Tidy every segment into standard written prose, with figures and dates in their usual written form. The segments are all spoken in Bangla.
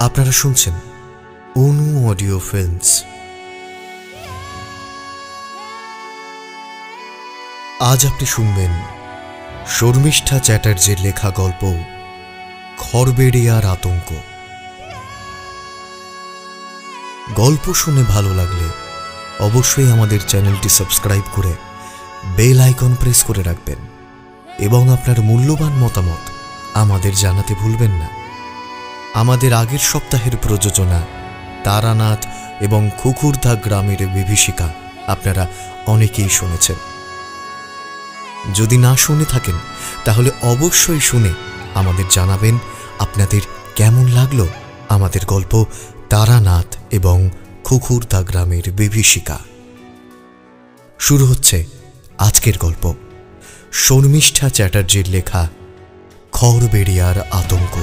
আপনারা শুনছেন অনু অডিও ফিল্মস। আজ আপনি শুনবেন শর্মিষ্ঠা চ্যাটার্জির লেখা গল্প খরবেড়িয়ার আতঙ্ক। গল্প শুনে ভালো লাগলে অবশ্যই আমাদের চ্যানেলটি সাবস্ক্রাইব করে বেল আইকন প্রেস করে রাখবেন এবং আপনার মূল্যবান মতামত আমাদের জানাতে ভুলবেন না। আমাদের আগের সপ্তাহের প্রযোজনা তারানাথ এবং খুকুরদা গ্রামের বিভীষিকা আপনারা অনেকেই শুনেছেন। যদি না শুনে থাকেন তাহলে অবশ্যই শুনে আমাদের জানাবেন আপনাদের কেমন লাগলো আমাদের গল্প তারানাথ এবং খুকুরদা গ্রামের বিভীষিকা। শুরু হচ্ছে আজকের গল্প শর্মিষ্ঠা চ্যাটার্জির লেখা খরবেড়িয়ার আতঙ্ক।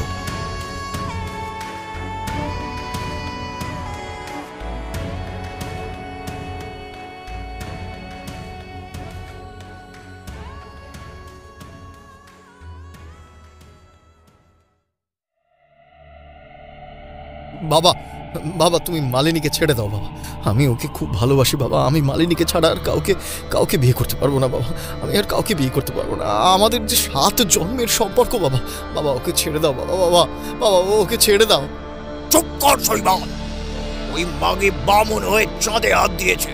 বাবা বাবা তুমি মালিনীকে ছেড়ে দাও বাবা, আমি ওকে খুব ভালোবাসি বাবা। আমি মালিনীকে ছাড়া আর কাউকে বিয়ে করতে পারবো না বাবা। আমি আর কাউকে বিয়ে করতে পারবো না। আমাদের যে 7 জন্মের সম্পর্ক বাবা। বাবা ওকে ছেড়ে দাও বাবা। বাবা বাবা ওকে ছেড়ে দাও। চুপ কর শৈবাল। ওই মাগে বামন হয়ে চাঁদে হাত দিয়েছে।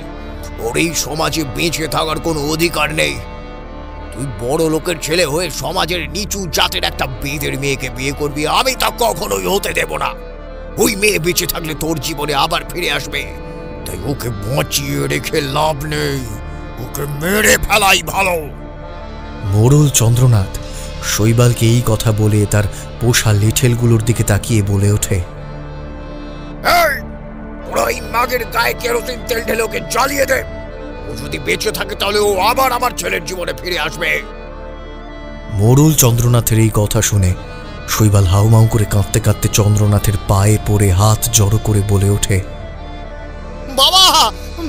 ওর এই সমাজে বেঁচে থাকার কোনো অধিকার নেই। তুই বড় লোকের ছেলে হয়ে সমাজের নিচু জাতের একটা বেদের মেয়েকে বিয়ে করবি, আমি তা কখনোই হতে দেব না। ওই মেয়ে বেঁচে থাকলে তোর জীবনে আবার ফিরে আসবে, তাই ওকে বাঁচিয়ে রেখে লাভ নেই। ওকে মেরে ফেলাই ভালো। মোড়ল চন্দ্রনাথ শৈবালকে এই কথা বলে তার পোষা লিঠেলগুলোর দিকে তাকিয়ে বলে ওঠে, ওরা এই মাগের গায়ে কেরোসিন তেল ঢেলে ওকে জ্বালিয়ে দে। ও যদি বেঁচে থাকে তাহলে ও আবার আমার ছেলের জীবনে ফিরে আসবে। মোড়ল চন্দ্রনাথের এই কথা শুনে শৈবাল হাউমাউ করে কাঁদতে কাঁদতে চন্দ্রনাথের পায়ে পড়ে হাত জড়ো করে বলে ওঠে, বাবা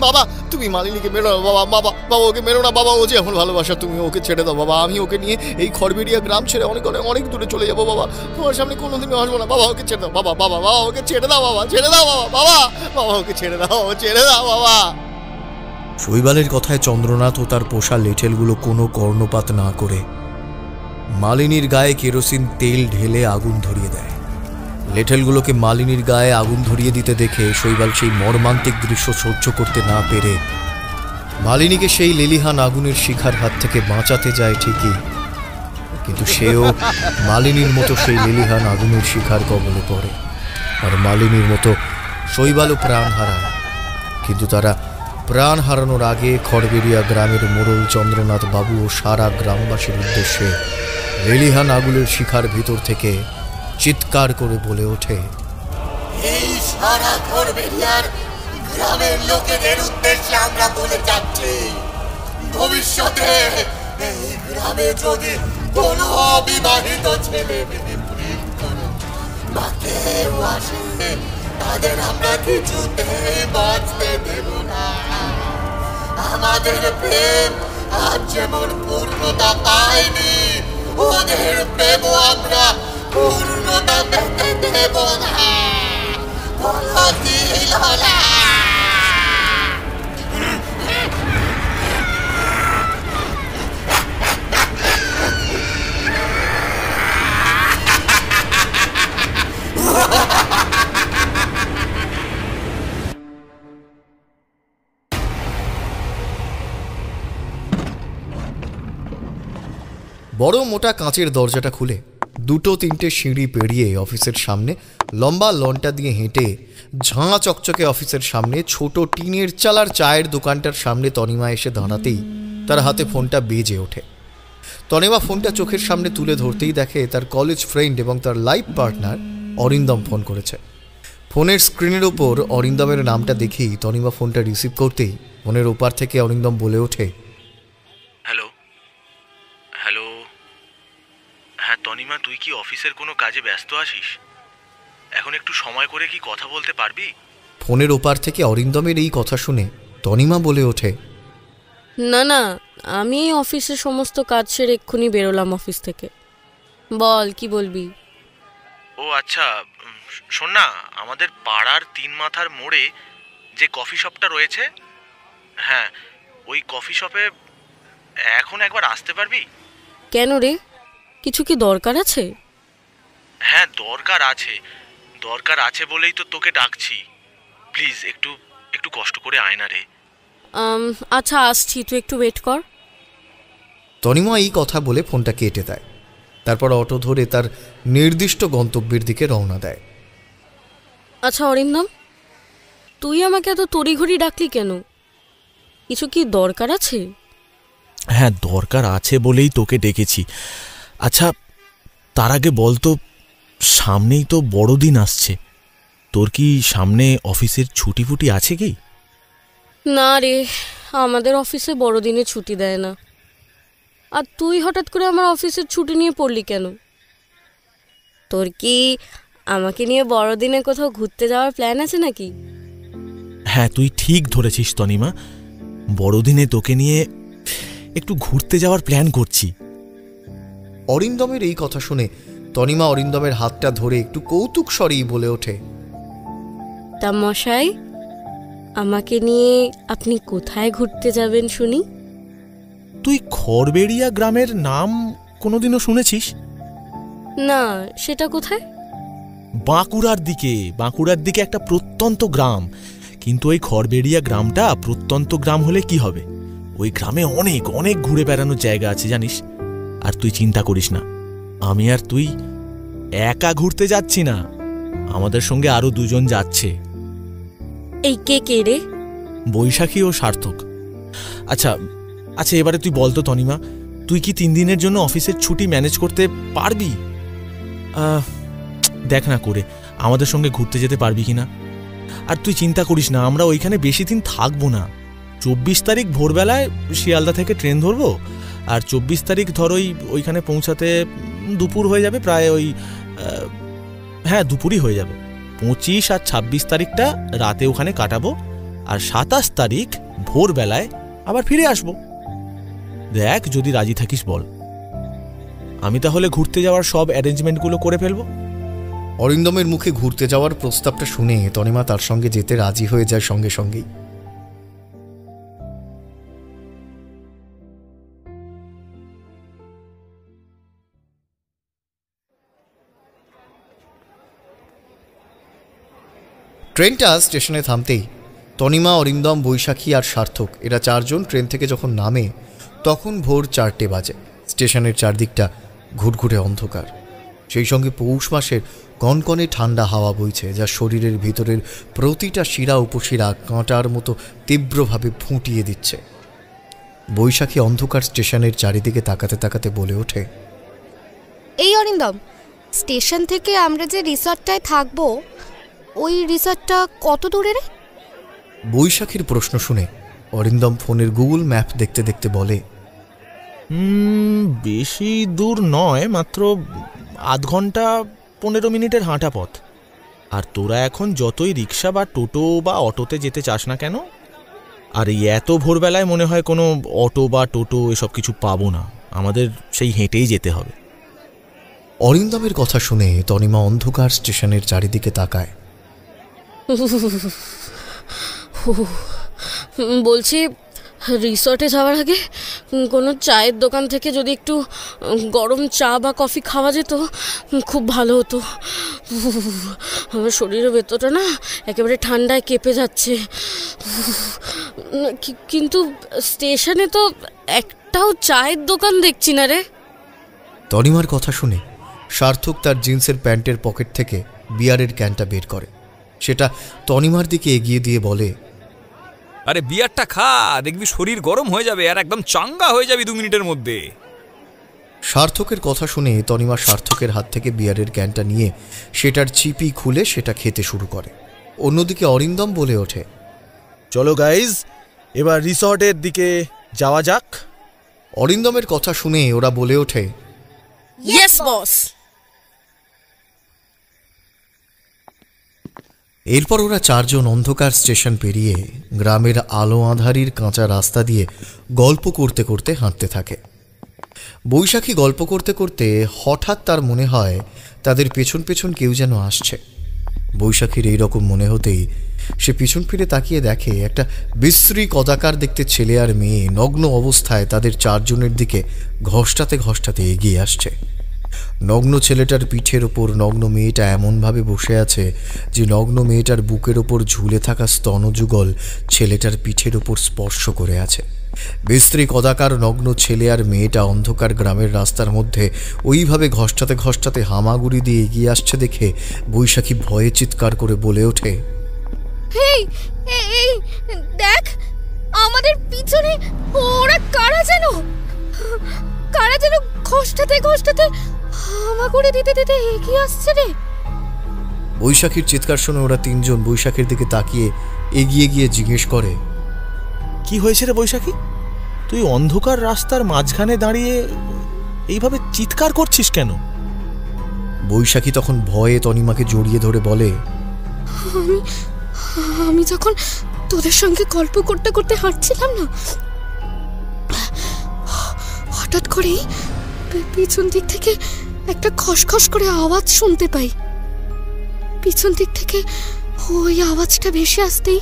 বাবা তুমি মালিনীকে মেরো না বাবা। বাবা বাবা ওকে মেরো না বাবা। ও যে এখন ভালোবাসা, তুমি ওকে ছেড়ে দাও বাবা। আমি ওকে নিয়ে এই খরবেড়িয়া গ্রাম ছেড়ে অনেক অনেক অনেক দূরে চলে যাবো বাবা। তোমার সামনে কোনোদিনও আসবো না বাবা। ওকে ছেড়ে দাও বাবা। বাবা বাবা ওকে ছেড়ে দাও বাবা। ছেড়ে দাও বাবা। বাবা বাবা ওকে ছেড়ে দাও, ছেড়ে দাও বাবা। শৈবালের কথায় চন্দ্রনাথ ও তার পোষা লিঠেলগুলো কোনো কর্ণপাত না করে মালিনীর গায়ে কেরোসিন তেল ঢেলে আগুন ধরিয়ে দেয়। লেঠেলগুলোকে মালিনীর গায়ে আগুন ধরিয়ে দিতে দেখে শৈবাল সেই মর্মান্তিক দৃশ্য সহ্য করতে না পেরে মালিনীকে সেই লেলিহান আগুনের শিখার হাত থেকে বাঁচাতে যায় ঠিকই, কিন্তু সেও মালিনীর মতো সেই লেলিহান আগুনের শিখার কবলে পড়ে। আর মালিনীর মতো শৈবালও প্রাণ হারায়। কিন্তু তারা প্রাণ হারানোর আগে খরবেড়িয়া গ্রামের মোড়ল চন্দ্রনাথ বাবু ও সারা গ্রামবাসীর উদ্দেশ্যে লেলিহান আগুনের শিখার ভিতর থেকে চিৎকার করে বলে ওঠে, এই সারা খরবেড়িয়ার গ্রামের লোকেদের উদ্দেশ্যে আমরা বলে যাচ্ছি, ভবিষ্যতে এই গ্রামে যদি কোনো অবিবাহিত ছেলে মেয়ে প্রেম করে বা কেউ আসে, তাদের আমরা কিছুতেই বাঁচতে দেব না। আমাদের প্রেম আজ যেমন পূর্ণতা পায়নি, ওদের প্রেমও আমরা পূর্ণতা পেতে দেব না। বলো দিলওয়ালা। বড় মোটা কাঁচের দরজাটা খুলে 2-3টে সিঁড়ি পেরিয়ে অফিসের সামনে লম্বা লনটা দিয়ে হেঁটে ঝাঁ চকচকে অফিসের সামনে ছোট টিনের চালার চায়ের দোকানটার সামনে তনিমা এসে দাঁড়াতেই তার হাতে ফোনটা বেজে ওঠে। তনিমা ফোনটা চোখের সামনে তুলে ধরতেই দেখে তার কলেজ ফ্রেন্ড এবং তার লাইফ পার্টনার অরিন্দম ফোন করেছে। ফোনের স্ক্রিনের ওপর অরিন্দমের নামটা দেখেই তনিমা ফোনটা রিসিভ করতেই ফোনের ওপার থেকে অরিন্দম বলে ওঠে, হ্যালো হ্যালো হ্যাঁ তনিমা, তুই কি অফিসের কোনো কাজে ব্যস্ত আছিস? এখন একটু সময় করে কি কথা বলতে পারবি? ফোনের ওপার থেকে অরিন্দমের এই কথা শুনে তনিমা বলে ওঠে, না না, আমি অফিসের সমস্ত কাজ সেরে এক্ষুনি বেরোলাম অফিস থেকে। বল কি বলবি? ও আচ্ছা, শোন না, আমাদের পাড়ার 3 মাথার মোড়ে যে কফি শপটা রয়েছে, হ্যাঁ ওই কফি শপে এখন একবার আসতে পারবি? কেন রে, কিছু কি দরকার আছে? হ্যাঁ দরকার আছে বলেই তো তোকে ডাকছি। প্লিজ একটু একটু কষ্ট করে আয় না রে। আচ্ছা আসছি, তুই একটু ওয়েট কর। তনিমা এই কথা বলে ফোনটা কেটে দেয়। তারপর অটো ধরে তার নির্দিষ্ট গন্তব্যের দিকে রওনা দেয়। আচ্ছা অরিন্দম, তুই আমাকে এত তড়িঘড়ি ডাকলি কেন? কিছু কি দরকার আছে? হ্যাঁ দরকার আছে বলেই তোকে ডেকেছি। আচ্ছা তার আগে বলতো, সামনেই তো বড়দিন আসছে, তোর কি সামনে অফিসের ছুটি ফুটি আছে কি? না রে, আমাদের অফিসে বড়দিনে ছুটি দেয় না। আর তুই হঠাৎ করে আমার অফিসের ছুটি নিয়ে পড়লি কেন? তোর কি আমাকে নিয়ে বড়দিনে কোথাও ঘুরতে যাওয়ার প্ল্যান আছে নাকি? হ্যাঁ তুই ঠিক ধরেছিস তনিমা, বড়দিনে তোকে নিয়ে একটু ঘুরতে যাওয়ার প্ল্যান করছি। অরিন্দমের এই কথা শুনে তনিমা অরিন্দমের হাতটা ধরে একটু কৌতুক স্বরেই বলে ওঠে, তা মশাই, আমাকে নিয়ে আপনি কোথায় ঘুরতে যাবেন শুনি? তুই খড়বেড়িয়া গ্রামের নাম কোনোদিনও শুনেছিস? না, সেটা কোথায়? বাঁকুড়ার দিকে একটা প্রত্যন্ত গ্রাম। কিন্তু ওই খড়বেড়িয়া গ্রামটা প্রত্যন্ত গ্রাম হলে কি হবে, ওই গ্রামে অনেক অনেক ঘুরে বেড়ানোর জায়গা আছে জানিস। আর তুই চিন্তা করিস না, আমি আর তুই একা ঘুরতে যাচ্ছি না, আমাদের সঙ্গে আরো 2 জন যাচ্ছে। এই কে কে রে? বৈশাখী ও সার্থক। আচ্ছা আচ্ছা এবারে তুই বলতো তনিমা, তুই কি 3 দিনের জন্য অফিসের ছুটি ম্যানেজ করতে পারবি? দেখ না করে আমাদের সঙ্গে ঘুরতে যেতে পারবি কিনা। আর তুই চিন্তা করিস না, আমরা ওইখানে বেশি দিন থাকবো না। 24 তারিখ ভোরবেলায় শিয়ালদা থেকে ট্রেন ধরবো, আর 24 তারিখ ধর ওইখানে পৌঁছাতে দুপুর হয়ে যাবে, প্রায় হ্যাঁ দুপুরই হয়ে যাবে। 25 আর 26 তারিখটা রাতে ওখানে কাটাবো, আর 27 তারিখ ভোরবেলায় আবার ফিরে আসবো। দেখ যদি রাজি থাকিস বল, আমি তাহলে ঘুরতে যাওয়ার সব অ্যারেঞ্জমেন্টগুলো করে ফেলবো। অরিন্দমের মুখে ঘুরতে যাওয়ার প্রস্তাবটা শুনে তনিমা তার সঙ্গে যেতে রাজি হয়ে যায় সঙ্গে সঙ্গেই। ট্রেনটা স্টেশনে থামতেই তনিমা, অরিন্দম, বৈশাখী আর সার্থক এরা 4 জন ট্রেন থেকে যখন নামে তখন ভোর 4টে বাজে। স্টেশনের চারদিকটা ঘুটঘুটে অন্ধকার, সেই সঙ্গে পৌষ মাসের কনকনে ঠান্ডা হাওয়া বইছে, যা শরীরের ভিতরের প্রতিটা শিরা উপশিরা কাঁটার মতো তীব্রভাবে ফুটিয়ে দিচ্ছে। বৈশাখী অন্ধকার স্টেশনের চারিদিকে তাকাতে তাকাতে বলে ওঠে, এই অরিন্দম, স্টেশন থেকে আমরা যে রিসর্টটায় থাকবো, ওই রিসর্টটা কত দূরে রে? বৈশাখীর প্রশ্ন শুনে অরিন্দম ফোনের গুগল ম্যাপ দেখতে দেখতে বলে, বেশি দূর নয়, মাত্র আধ ঘন্টা 15 মিনিটের হাঁটা পথ। আর তোরা এখন যতই রিক্সা বা টোটো বা অটোতে যেতে চাস না কেন, আর এই এত ভোরবেলায় মনে হয় কোনো অটো বা টোটো এসব কিছু পাবো না, আমাদের সেই হেঁটেই যেতে হবে। অরিন্দমের কথা শুনে তনিমা অন্ধকার স্টেশনের চারিদিকে তাকায়। বলছি, রিসর্টে যাওয়ার আগে কোনো চায়ের দোকান থেকে যদি একটু গরম চা বা কফি খাওয়া যেত খুব ভালো হতো। আমার শরীরের ভেতরটা না একেবারে ঠান্ডায় কেঁপে যাচ্ছে। কিন্তু স্টেশনে তো একটাও চায়ের দোকান দেখছি না রে। তনিমার কথা শুনে সার্থক তার জিন্সের প্যান্টের পকেট থেকে বিয়ারের ক্যানটা বের করে, সেটা তনিমার দিকে এগিয়ে দিয়ে বলে, আরে বিয়ারটা খা, দেখবি শরীর গরম হয়ে যাবে আর একদম চাঙ্গা হয়ে যাবি 2 মিনিটের মধ্যে। সার্থকের কথা শুনে তনিমা সার্থকের হাত থেকে বিয়ারের ক্যানটা নিয়ে সেটার চিপি খুলে সেটা খেতে শুরু করে। অন্যদিকে অরিন্দম বলে ওঠে, চলো গাইজ, এবার রিসর্টের দিকে যাওয়া যাক। অরিন্দমের কথা শুনে ওরা বলে ওঠে, ইয়েস বস। এরপর ওরা 4 জন অন্ধকার স্টেশন পেরিয়ে গ্রামের আলো আঁধারির কাঁচা রাস্তা দিয়ে গল্প করতে করতে হাঁটতে থাকে। বৈশাখী গল্প করতে করতে হঠাৎ তার মনে হয় তাদের পেছন পেছন কেউ যেন আসছে। বৈশাখীর এই রকম মনে হতেই সে পিছন ফিরে তাকিয়ে দেখে একটা বিশ্রী কদাকার দেখতে ছেলে আর মেয়ে নগ্ন অবস্থায় তাদের চারজনের দিকে ঘষ্টাতে ঘষ্টাতে এগিয়ে আসছে। নগ্ন ছেলেটার পিঠের ওপর নগ্ন মেয়েটা এমনভাবে বসে আছে যে নগ্ন মেয়েটার বুকের ওপর ঝুলে থাকা স্তনযুগল ছেলেটার পিঠের ওপর স্পর্শ করে আছে। বিশ্রী কদাকার নগ্ন ছেলে আর মেয়েটা অন্ধকার গ্রামের রাস্তার মধ্যে ওইভাবে ঘষ্টাতে ঘষ্টাতে হামাগুড়ি দিয়ে এগিয়ে আসছে দেখে বৈশাখী ভয়ে চিৎকার করে বলে ওঠে, এই এই দেখ, আমাদের পিছনে ওরা কারা যেন ঘষ্টাতে ঘষ্টাতে হামাগুড়ি দিতে দিতে এগিয়ে আসছে রে। বৈশাখীর চিৎকার শুনে ওরা তিনজন বৈশাখীর দিকে তাকিয়ে এগিয়ে গিয়ে জিজ্ঞেস করে, কি হয়েছে রে বৈশাখী? তুই অন্ধকার রাস্তার মাঝখানে দাঁড়িয়ে এইভাবে চিৎকার করছিস কেন? বৈশাখী তখন ভয়ে তনিমাকে জড়িয়ে ধরে বলে, আমি যখন তোদের সঙ্গে গল্প করতে করতে হাঁটছিলাম না, হঠাৎ করেই পিছন দিক থেকে একটা খসখস করে আওয়াজ শুনতে পাই। পিছন দিক থেকে ওই আওয়াজটা ভেসে আসতেই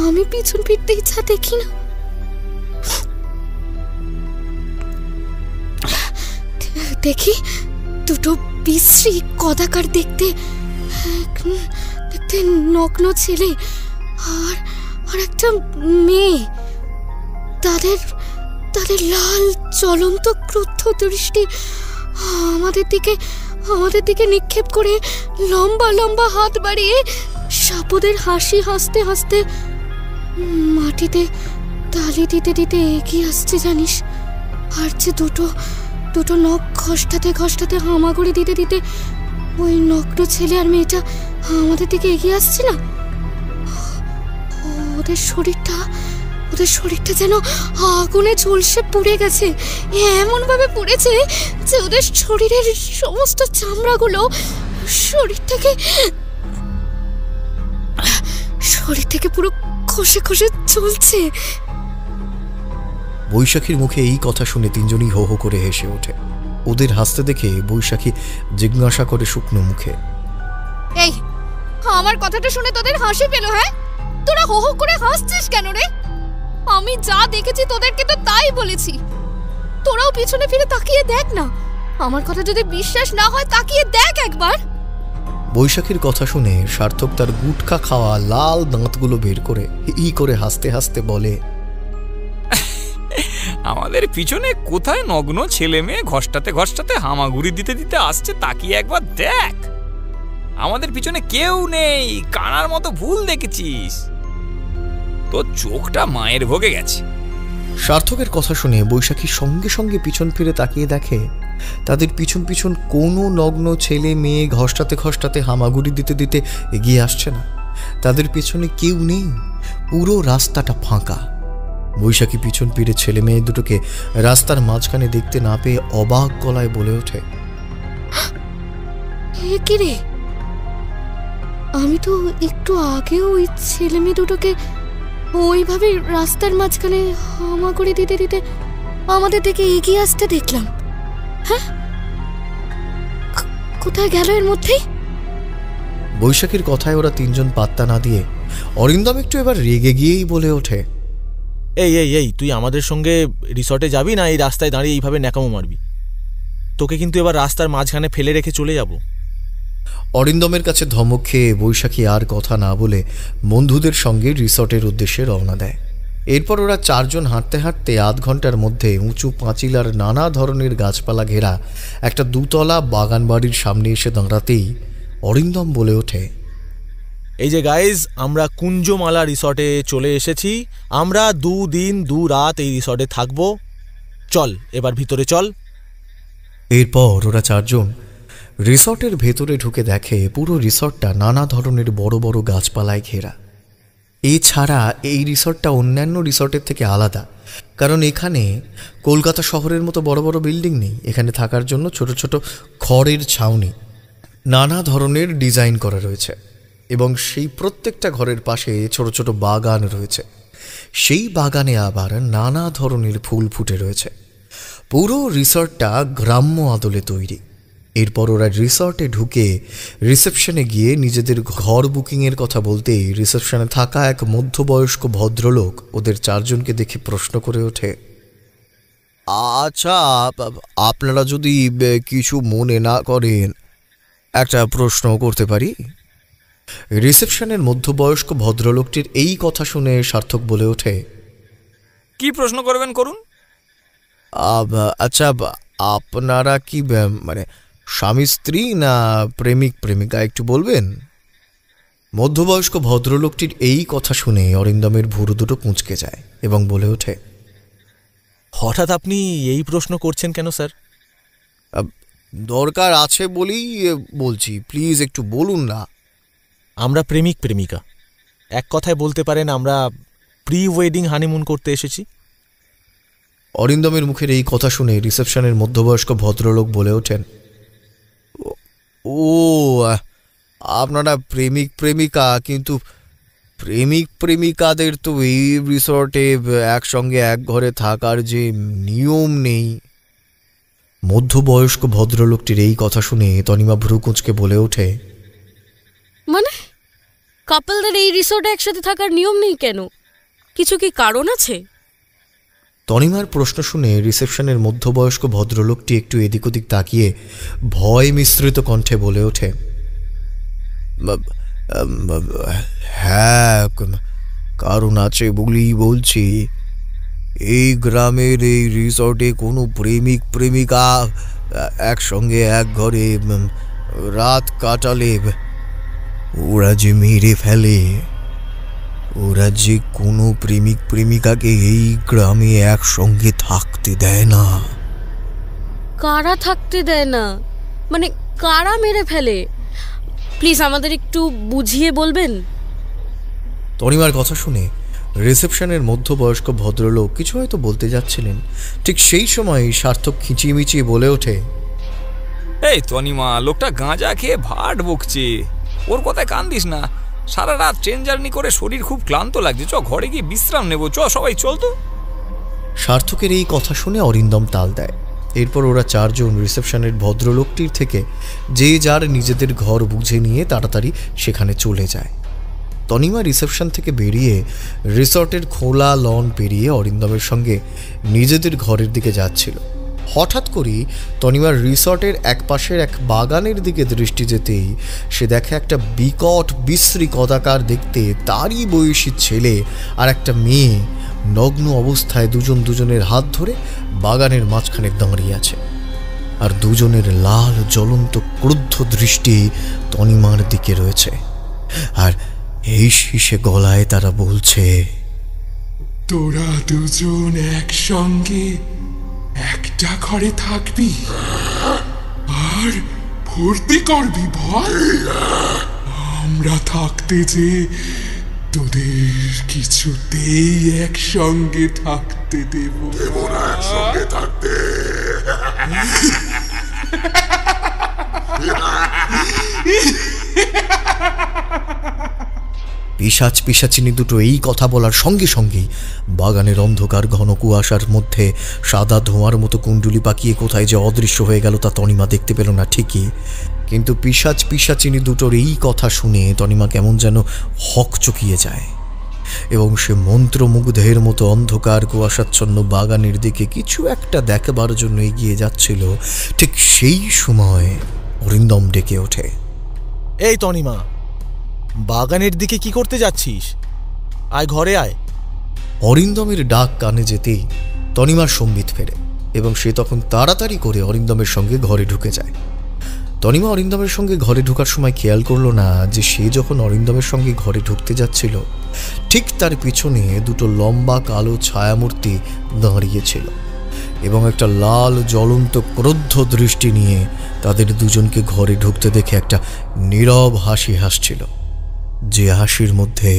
আমি পিছন ফিরতে ইচ্ছা দেখি না, দেখি দুটো বিশ্রী কদাকার দেখতে নগ্ন ছেলে আর একটা মেয়ে, তাদের লাল জ্বলন্ত ক্রুদ্ধ দৃষ্টি আমাদের দিকে নিক্ষেপ করে লম্বা লম্বা হাত বাড়িয়ে সাপদের হাসি হাসতে হাসতে মাটিতে তালি দিতে দিতে এগিয়ে আসছে জানিস। আর যে দুটো নখ ঘষ্টাতে ঘষ্টাতে হামাগুড়ি দিতে দিতে ওই নগ্ন ছেলে আর মেয়েটা আমাদের দিকে এগিয়ে আসছে না, ওদের শরীরটা যেন আগুনে ঝলসে পুড়ে গেছে। এমন ভাবে পুড়েছে যে ওদের শরীরের সমস্ত চামড়াগুলো শরীর থেকে পুরো খসে খসে চলছে। বৈশাখীর মুখে এই কথা শুনে তিনজনই হো হো করে হেসে ওঠে। ওদের হাসতে দেখে বৈশাখী জিজ্ঞাসা করে শুকনো মুখে, এই আমার কথাটা শুনে তোদের হাসি পেল? হ্যাঁ, তোরা হো হো করে হাসছিস কেন রে? আমি যা দেখেছি তোদেরকে তো তাই বলেছি। তোরাও পিছনে ফিরে তাকিয়ে দেখ না, আমার কথা যদি বিশ্বাস না হয় তাকিয়ে দেখ একবার। বৈশাখীর কথা শুনে সার্থক তার গুটখা খাওয়া লাল দাঁতগুলো বের করে ই করে হাসতে হাসতে বলে, আমাদের পিছনে কোথায় নগ্ন ছেলে মেয়ে ঘষ্টাতে ঘষ্টাতে হামাগুড়ি দিতে দিতে আসছে, তাকিয়ে একবার দেখ। আমাদের পিছনে কেউ নেই, কানার মতো ভুল দেখেছিস, তোর চোখটা মায়ের ভোগে গেছে। সার্থকের কথা শুনে বৈশাখী সঙ্গে সঙ্গে পিছন ফিরে তাকিয়ে দেখে তাদের পিছন পিছন কোনো নগ্ন ছেলে মেয়ে ঘষ্টাতে ঘষ্টাতে হামাগুড়ি দিতে দিতে এগিয়ে আসছে না। তাদের পেছনে কেউ নেই, পুরো রাস্তাটা ফাঁকা। বৈশাখী পিছন ফিরে ছেলে মেয়ে দুটোকে রাস্তার মাঝখানে দেখতে না পেয়ে অবাক গলায় বলে ওঠে, কি রে, আমি তো একটু আগেও ওই ছেলে মেয়ে দুটোকে ওইভাবে রাস্তার মাঝখানে হামাগুড়ি দিতে দিতে আমাদের দিকে এগিয়ে আসতে দেখলাম। হ্যাঁ, কোথায় গেল এর মধ্যেই? বৈশাখীর কথায় ওরা তিনজন পাত্তা না দিয়ে অরিন্দম একটু এবার রেগে গিয়েই বলে ওঠে, এই এই এই তুই আমাদের সঙ্গে রিসর্টে যাবি না এই রাস্তায় দাঁড়িয়ে এইভাবে ন্যাকামো মারবি? তোকে কিন্তু এবার রাস্তার মাঝখানে ফেলে রেখে চলে যাব। অরিন্দমের কাছে ধমক খেয়ে বৈশাখী আর কথা না বলে বন্ধুদের সঙ্গে রিসর্টের উদ্দেশ্যে রওনা দেয়। এরপর ওরা চারজন হাঁটতে হাঁটতে আধ ঘন্টার মধ্যে উঁচু পাঁচিল আর নানা ধরনের গাছপালা ঘেরা একটা দুতলা বাগান বাড়ির সামনে এসে দাঁড়াতেই অরিন্দম বলে ওঠে, এই যে গাইজ, আমরা কুঞ্জমালা রিসর্টে চলে এসেছি। আমরা 2 দিন 2 রাত এই রিসর্টে থাকবো। চল এবার ভিতরে চল। এরপর ওরা চারজন রিসর্টের ভেতরে ঢুকে দেখে পুরো রিসর্টটা নানা ধরনের বড় বড় গাছপালায় ঘেরা। এছাড়া এই রিসর্টটা অন্যান্য রিসর্টের থেকে আলাদা, কারণ এখানে কলকাতা শহরের মতো বড় বড় বিল্ডিং নেই। এখানে থাকার জন্য ছোট ছোট খড়ের ছাউনি নানা ধরনের ডিজাইন করা রয়েছে এবং সেই প্রত্যেকটা ঘরের পাশে ছোট ছোট বাগান রয়েছে। সেই বাগানে আবার নানা ধরনের ফুল ফুটে রয়েছে। পুরো রিসর্টটা গ্রাম্য আদলে তৈরি। এরপর ওরা রিসর্টে ঢুকে রিসেপশনে গিয়ে নিজেদের ঘর বুকিংয়ের কথা বলতেই রিসেপশনে থাকা এক মধ্যবয়স্ক ভদ্রলোক ওদের চারজনকে দেখে প্রশ্ন করে ওঠে, আচ্ছা, আপনারা যদি কিছু মনে না করেন একটা প্রশ্ন করতে পারি? রিসেপশনের মধ্যবয়স্ক ভদ্রলোকটির এই কথা শুনে সার্থক বলে ওঠে, কি প্রশ্ন করবেন করুন। আচ্ছা, আপনারা কি মানে স্বামী স্ত্রী না প্রেমিক প্রেমিকা একটু বলবেন? মধ্যবয়স্ক ভদ্রলোকটির এই কথা শুনে অরিন্দমের ভুরু দুটো কুঁচকে যায় এবং বলে ওঠে, হঠাৎ আপনি এই প্রশ্ন করছেন কেন স্যার? দরকার আছে বলেই বলছি, প্লিজ একটু বলুন না। আমরা প্রেমিক প্রেমিকা, এক কথায় বলতে পারেন আমরা প্রি ওয়েডিং হানিমুন করতে এসেছি। অরিন্দমের মুখের এই কথা শুনে রিসেপশনের মধ্যবয়স্ক ভদ্রলোক বলে ওঠেন, ও আপনারা প্রেমিক প্রেমিকা, কিন্তু প্রেমিক প্রেমিকাদের তো এই রিসর্টে একসঙ্গে এক ঘরে থাকার যে নিয়ম নেই। মধ্যবয়স্ক ভদ্রলোকটির এই কথা শুনে তনিমা ভ্রু কুঁচকে বলে ওঠে, মানে কাপলদের এই রিসোর্টে একসাথে থাকার নিয়ম নেই কেন? কিছু কি কারণ আছে? তনিমার প্রশ্ন শুনে রিসেপশনের মধ্যবয়স্ক ভদ্রলোকটি একটু এদিক ওদিক তাকিয়ে ভয় মিশ্রিত কণ্ঠে বলে ওঠে, হ্যাঁ, কারণ আছে বলেই বলছি। এই গ্রামের এই রিসর্টে কোনো প্রেমিক প্রেমিকা একসঙ্গে এক ঘরে রাত কাটালে ওরা যে মেরে ফেলে, ওরা যে কোনো প্রেমিক প্রেমিকাকে এই গ্রামে একসঙ্গে থাকতে দেয় না। কারা থাকতে দেয় না? মানে কারা মেরে ফেলে? প্লিজ আমাদের একটু বুঝিয়ে বলবেন। তনিমার কথা শুনে রিসেপশনের মধ্যবয়স্ক ভদ্রলোক কিছু হয়তো বলতে যাচ্ছিলেন, ঠিক সেই সময় সার্থক খিঁচিয়ে মিচিয়ে বলে ওঠে, এই তনিমা, লোকটা গাঁজা খেয়ে ভাট বকছে, ওর কথায় কান দিস না। সারা রাত ট্রেন জার্নি করে শরীর খুব ক্লান্ত লাগছে, চ ঘরে গিয়ে বিশ্রাম নেবো, চ সবাই চল তো। সার্থকের এই কথা শুনে অরিন্দম তাল দেয়। এরপর ওরা চারজন রিসেপশনের ভদ্রলোকটির থেকে যে যার নিজেদের ঘর বুঝে নিয়ে তাড়াতাড়ি সেখানে চলে যায়। তনিমা রিসেপশন থেকে বেরিয়ে রিসর্টের খোলা লন পেরিয়ে অরিন্দমের সঙ্গে নিজেদের ঘরের দিকে যাচ্ছিল। হঠাৎ করেই তনিমার রিসর্টের এক পাশের এক বাগানের দিকে দৃষ্টি যেতেই সে দেখে একটা বিকট বিশ্রী কদাকার দেখতে তারই বয়সী ছেলে আর একটা মেয়ে নগ্ন অবস্থায় দুজন দুজনের হাত ধরে বাগানের মাঝখানে দাঁড়িয়ে আছে, আর দুজনের লাল জ্বলন্ত ক্রুদ্ধ দৃষ্টি তনিমার দিকে রয়েছে। আর এই শীষে গলায় তারা বলছে, তোরা দুজন একসঙ্গে একটা ঘরে থাকবি আর ফুর্তি করবি বল? আমরা থাকতে যে তোদের কিছুতেই একসঙ্গে থাকতে দেব না, একসঙ্গে থাকতে। পিশাচ পিশাচিনী দুটো এই কথা বলার সঙ্গে সঙ্গেই বাগানের অন্ধকার ঘন কুয়াশার মধ্যে সাদা ধোঁয়ার মতো কুণ্ডুলি পাকিয়ে কোথায় যে অদৃশ্য হয়ে গেল তা তনিমা দেখতে পেল না ঠিকই, কিন্তু পিশাচ পিশাচিনী দুটোর এই কথা শুনে তনিমা কেমন যেন হকচকিয়ে যায় এবং সে মন্ত্রমুগ্ধের মতো অন্ধকার কুয়াশাচ্ছন্ন বাগানের দিকে কিছু একটা দেখবার জন্য এগিয়ে যাচ্ছিল। ঠিক সেই সময় অরিন্দম ডেকে ওঠে, এই তনিমা, বাগানের দিকে কি করতে যাচ্ছিস? আয় ঘরে আয়। অরিন্দমের ডাক কানে যেতেই তনিমার সম্বিত ফেরে এবং সে তখন তাড়াতাড়ি করে অরিন্দমের সঙ্গে ঘরে ঢুকে যায়। তনিমা অরিন্দমের সঙ্গে ঘরে ঢোকার সময় খেয়াল করল না যে সে যখন অরিন্দমের সঙ্গে ঘরে ঢুকতে যাচ্ছিল ঠিক তার পিছনে দুটো লম্বা কালো ছায়ামূর্তি দাঁড়িয়েছিল এবং একটা লাল জ্বলন্ত ক্রুদ্ধ দৃষ্টি নিয়ে তাদের দুজনকে ঘরে ঢুকতে দেখে একটা নীরব হাসি হাসছিল, যে হাসির মধ্যে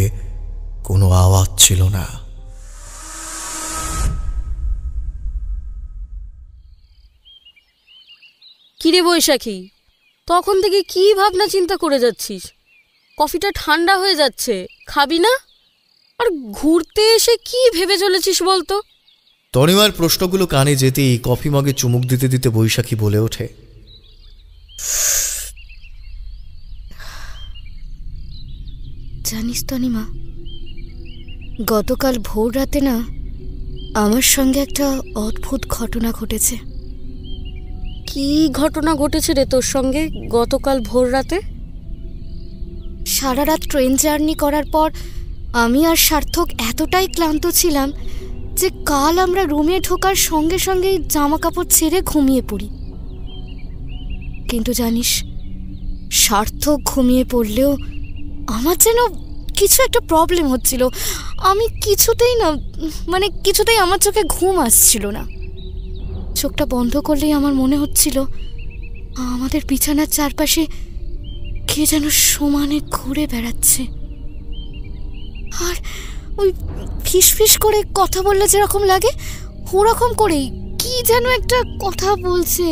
কোনো আওয়াজ ছিল না। কিরে বৈশাখী, তখন থেকে কি ভাবনা চিন্তা করে যাচ্ছিস? কফিটা ঠান্ডা হয়ে যাচ্ছে, খাবি না? আর ঘুরতে এসে কি ভেবে চলেছিস বলতো? তনিমার প্রশ্নগুলো কানে যেতেই কফি মগে চুমুক দিতে দিতে বৈশাখী বলে ওঠে, জানিস তনিমা, গতকাল ভোর রাতে না আমার সঙ্গে একটা অদ্ভুত ঘটনা ঘটেছে। কি ঘটনা ঘটেছে রে তোর সঙ্গে গতকাল ভোর রাতে? সারা রাত ট্রেন জার্নি করার পর আমি আর সার্থক এতটাই ক্লান্ত ছিলাম যে কাল আমরা রুমে ঢোকার সঙ্গে সঙ্গেই জামা কাপড় ছেড়ে ঘুমিয়ে পড়ি। কিন্তু জানিস, সার্থক ঘুমিয়ে পড়লেও আমার যেন কিছু একটা প্রবলেম হচ্ছিল। আমি কিছুতেই আমার চোখে ঘুম আসছিল না। চোখটা বন্ধ করলেই আমার মনে হচ্ছিল আমাদের বিছানার চারপাশে কে যেন সমানে ঘুরে বেড়াচ্ছে। আর ওই ফিসফিস করে কথা বললে যেরকম লাগে ওরকম করেই কি যেন একটা কথা বলছে।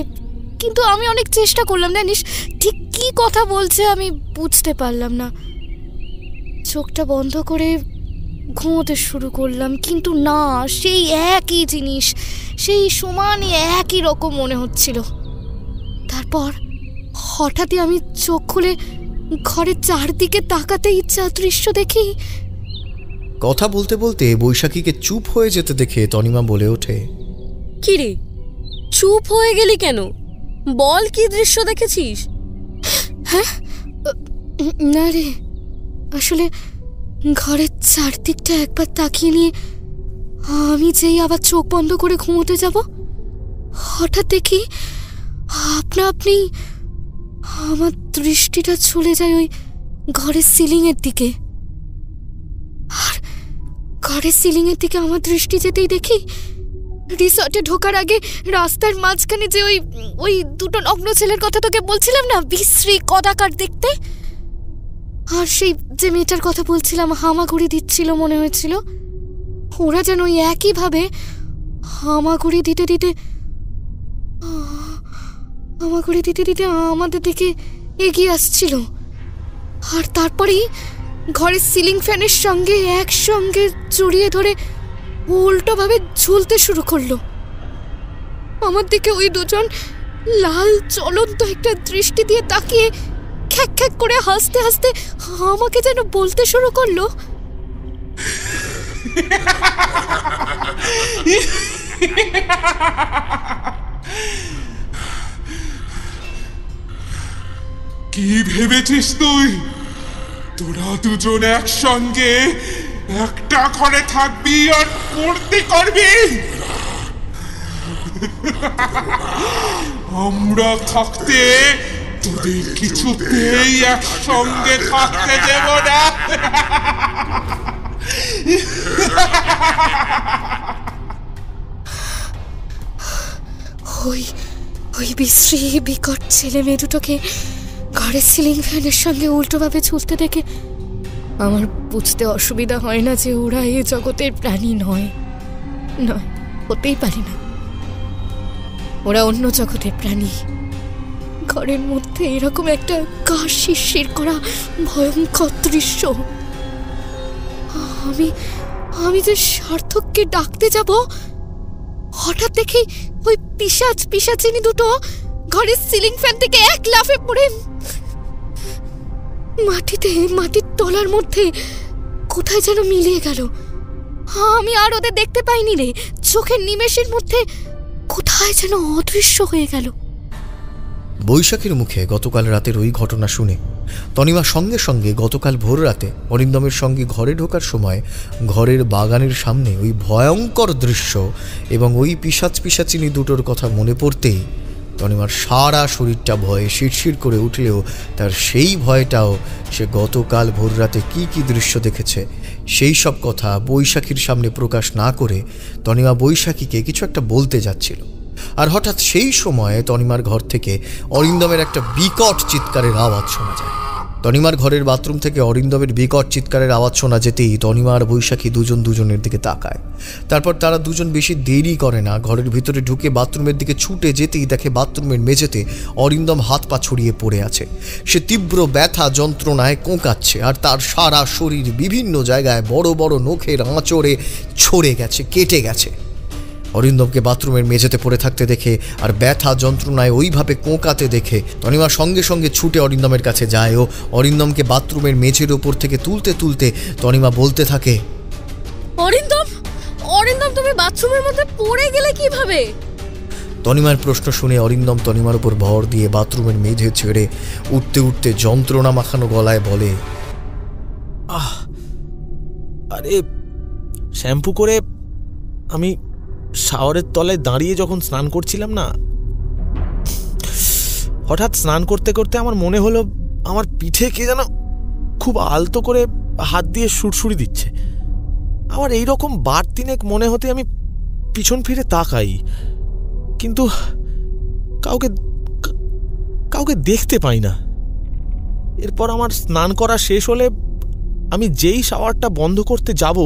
কিন্তু আমি অনেক চেষ্টা করলাম, জানিস, ঠিক কি কথা বলছে আমি বুঝতে পারলাম না। চোখটা বন্ধ করে ঘুমোতে শুরু করলাম, কিন্তু না, সেই একই জিনিস, সেই সমানই একই রকম মনে হচ্ছিল। তারপর হঠাৎই আমি চোখ খুলে ঘরের চারদিকে তাকাতেই যা দৃশ্য দেখি। কথা বলতে বলতে বৈশাখীকে চুপ হয়ে যেতে দেখে তনিমা বলে ওঠে, কি রে, চুপ হয়ে গেলি কেন? বল, কি দৃশ্য দেখেছিস? হ্যাঁ, না রে, আসলে ঘরের চারদিকটা একবার তাকিয়ে নিয়ে আমি যেই আবার চোখ বন্ধ করে ঘুমোতে যাব, হঠাৎ দেখি আপনা আপনি আমার দৃষ্টিটা চলে যায় ওই ঘরের সিলিংয়ের দিকে। আর ঘরের সিলিংয়ের দিকে আমার দৃষ্টি যেতেই দেখি রিসর্টে ঢোকার আগে রাস্তার মাঝখানে যে ওই দুটো নগ্ন ছেলের কথা তোকে বলছিলাম না, বিশ্রী কদাকার দেখতে, আর সেই যে মেয়েটার কথা বলছিলাম হামাগুড়ি দিচ্ছিল মনে হয়েছিল, ওরা যেন ওই একইভাবে হামাগুড়ি দিতে দিতে আমাদের দিকে এগিয়ে আসছিল। আর তারপরেই ঘরের সিলিং ফ্যানের সঙ্গে একসঙ্গে জড়িয়ে ধরে উল্টোভাবে ঝুলতে শুরু করলো। আমার দিকে ওই দুজন লাল জ্বলন্ত একটা দৃষ্টি দিয়ে তাকিয়ে খ্যাক খ্যাক করে হাসতে হাসতে আমাকে যেন বলতে শুরু করলো, কি ভেবেছিস তুই? তোরা দুজন একসঙ্গে একটা ঘরে থাকবি আর ফুর্তি করবি? আমরা থাকতে তোদের কিছুতেই একসঙ্গে থাকতে দেব না। ওই বিশ্রী বিকট ছেলে মেয়ে দুটোকে ঘরের সিলিং ফ্যানের সঙ্গে উল্টোভাবে ঝুলতে দেখে আমার বুঝতে অসুবিধা হয় না যে ওরা এই জগতের প্রাণী নয়, হতেই পারে না। ওরা অন্য জগতের প্রাণী। ঘরের মধ্যে এরকম একটা গা শিরশির করা ভয়ঙ্কর দৃশ্য। আমি যে সার্থককে ডাকতে যাব, হঠাৎ দেখি ওই পিশাচিনী দুটো ঘরের সিলিং ফ্যান থেকে এক লাফে পড়ে মাটির তলার মধ্যে কোথায় যেন মিলিয়ে গেল। আমি আর ওদের দেখতে পাইনি রে, চোখের নিমেষের মধ্যে কোথায় যেন অদৃশ্য হয়ে গেল। বৈশাখীর মুখে গতকাল রাতের ওই ঘটনা শুনে তনিমা সঙ্গে সঙ্গে গতকাল ভোর রাতে অরিন্দমের সঙ্গে ঘরে ঢোকার সময় ঘরের বাগানের সামনে ওই ভয়ঙ্কর দৃশ্য এবং ওই পিশাচিনী দুটোর কথা মনে পড়তেই তনিমার সারা শরীরটা ভয়ে শিরশির করে উঠলেও তার সেই ভয়টাও সে গতকাল ভোর রাতে কি দৃশ্য দেখেছে সেই সব কথা বৈশাখীর সামনে প্রকাশ না করে তনিমা বৈশাখীকে কিছু একটা বলতে যাচ্ছিল। আর হঠাৎ সেই সময়ে তনিমার ঘর থেকে অরিন্দমের একটা বিকট চিৎকারের আওয়াজ শোনা যায়। তনিমার ঘরের বাথরুম থেকে অরিন্দমের বিকট চিৎকারের আওয়াজ শোনা যেতেই তনিমা আর বৈশাখী দুজনের দিকে তাকায়। তারপর তারা দুজন বেশি দেরি করে না, ঘরের ভিতরে ঢুকে বাথরুমের দিকে ছুটে যেতেই দেখে বাথরুমের মেঝেতে অরিন্দম হাত পা ছড়িয়ে পড়ে আছে। সে তীব্র ব্যথা যন্ত্রণায় কোঁকাচ্ছে আর তার সারা শরীর বিভিন্ন জায়গায় বড় বড় নখের আঁচড়ে ছড়ে গেছে, কেটে গেছে। অরিন্দমকে বাথরুমের মেঝেতে পড়ে থাকতে দেখে আর ব্যথা যন্ত্রণায় ওইভাবে কোঁকাতে দেখে তনিমা সঙ্গে সঙ্গে ছুটে অরিন্দমের কাছে যায় ও অরিন্দমকে বাথরুমের মেঝের ওপর থেকে তুলতে তুলতে তনিমা বলতে থাকে, অরিন্দম, অরিন্দম, তুমি বাথরুমের মধ্যে পড়ে গেলে কিভাবে? তনিমার প্রশ্ন শুনে অরিন্দম তনিমার উপর ভর দিয়ে বাথরুমের মেঝে ছেড়ে উঠতে উঠতে যন্ত্রণা মাখানো গলায় বলে, আরে শ্যাম্পু করে আমি শাওয়ারের তলায় দাঁড়িয়ে যখন স্নান করছিলাম না, হঠাৎ স্নান করতে করতে আমার মনে হলো আমার পিঠে কে যেন খুব আলতো করে হাত দিয়ে সুড়সুড়ি দিচ্ছে। আমার এইরকম বার তিনেক মনে হতে আমি পিছন ফিরে তাকাই, কিন্তু কাউকে দেখতে পাই না। এরপর আমার স্নান করা শেষ হলে আমি যেই শাওয়ারটা বন্ধ করতে যাব,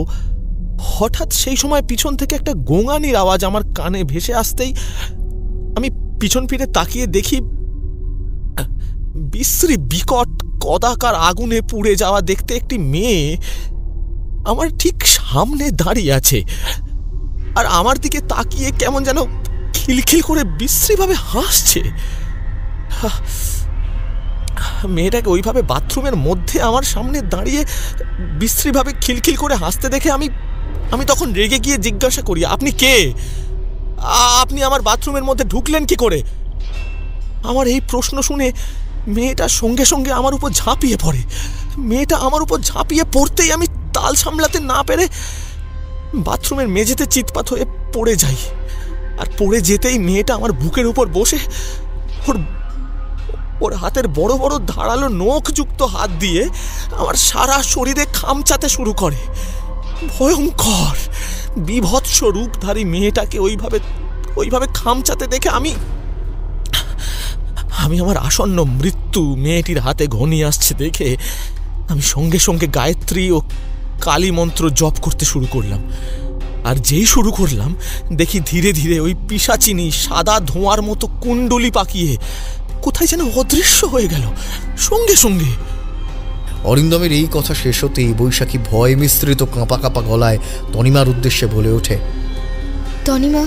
হঠাৎ সেই সময় পিছন থেকে একটা গোঙানির আওয়াজ আমার কানে ভেসে আসতেই আমি পিছন ফিরে তাকিয়ে দেখি বিশ্রী বিকট কদাকার আগুনে পুড়ে যাওয়া দেখতে একটি মেয়ে আমার ঠিক সামনে দাঁড়িয়ে আছে, আর আমার দিকে তাকিয়ে কেমন যেন খিলখিল করে বিশ্রীভাবে হাসছে। মেয়েটাকে ওইভাবে বাথরুমের মধ্যে আমার সামনে দাঁড়িয়ে বিশ্রীভাবে খিলখিল করে হাসতে দেখে আমি তখন রেগে গিয়ে জিজ্ঞাসা করি, আপনি কে? আপনি আমার বাথরুমের মধ্যে ঢুকলেন কি করে? আমার এই প্রশ্ন শুনে মেয়েটা সঙ্গে সঙ্গে আমার উপর ঝাঁপিয়ে পড়ে। মেয়েটা আমার উপর ঝাঁপিয়ে পড়তেই আমি তাল সামলাতে না পেরে বাথরুমের মেঝেতে চিৎপাত হয়ে পড়ে যাই। আর পড়ে যেতেই মেয়েটা আমার বুকের উপর বসে ওর হাতের বড় বড় ধারালো নখযুক্ত হাত দিয়ে আমার সারা শরীরে খামচাতে শুরু করে। ভয়ঙ্কর বিভৎস রূপধারী মেয়েটাকে ওইভাবে খামচাতে দেখে আমি আমার আসন্ন মৃত্যু মেয়েটির হাতে ঘনিয়ে আসছে দেখে আমি সঙ্গে সঙ্গে গায়ত্রী ও কালী মন্ত্র জপ করতে শুরু করলাম। আর যেই শুরু করলাম দেখি ধীরে ধীরে ওই পিশাচিনী সাদা ধোঁয়ার মতো কুণ্ডলি পাকিয়ে কোথায় যেন অদৃশ্য হয়ে গেল সঙ্গে সঙ্গে। অরিন্দমের এই কথা শেষ হতেই বৈশাখী ভয় মিশ্রিত কাঁপা কাঁপা গলায় তনিমার উদ্দেশ্যে বলে ওঠে, তনিমা,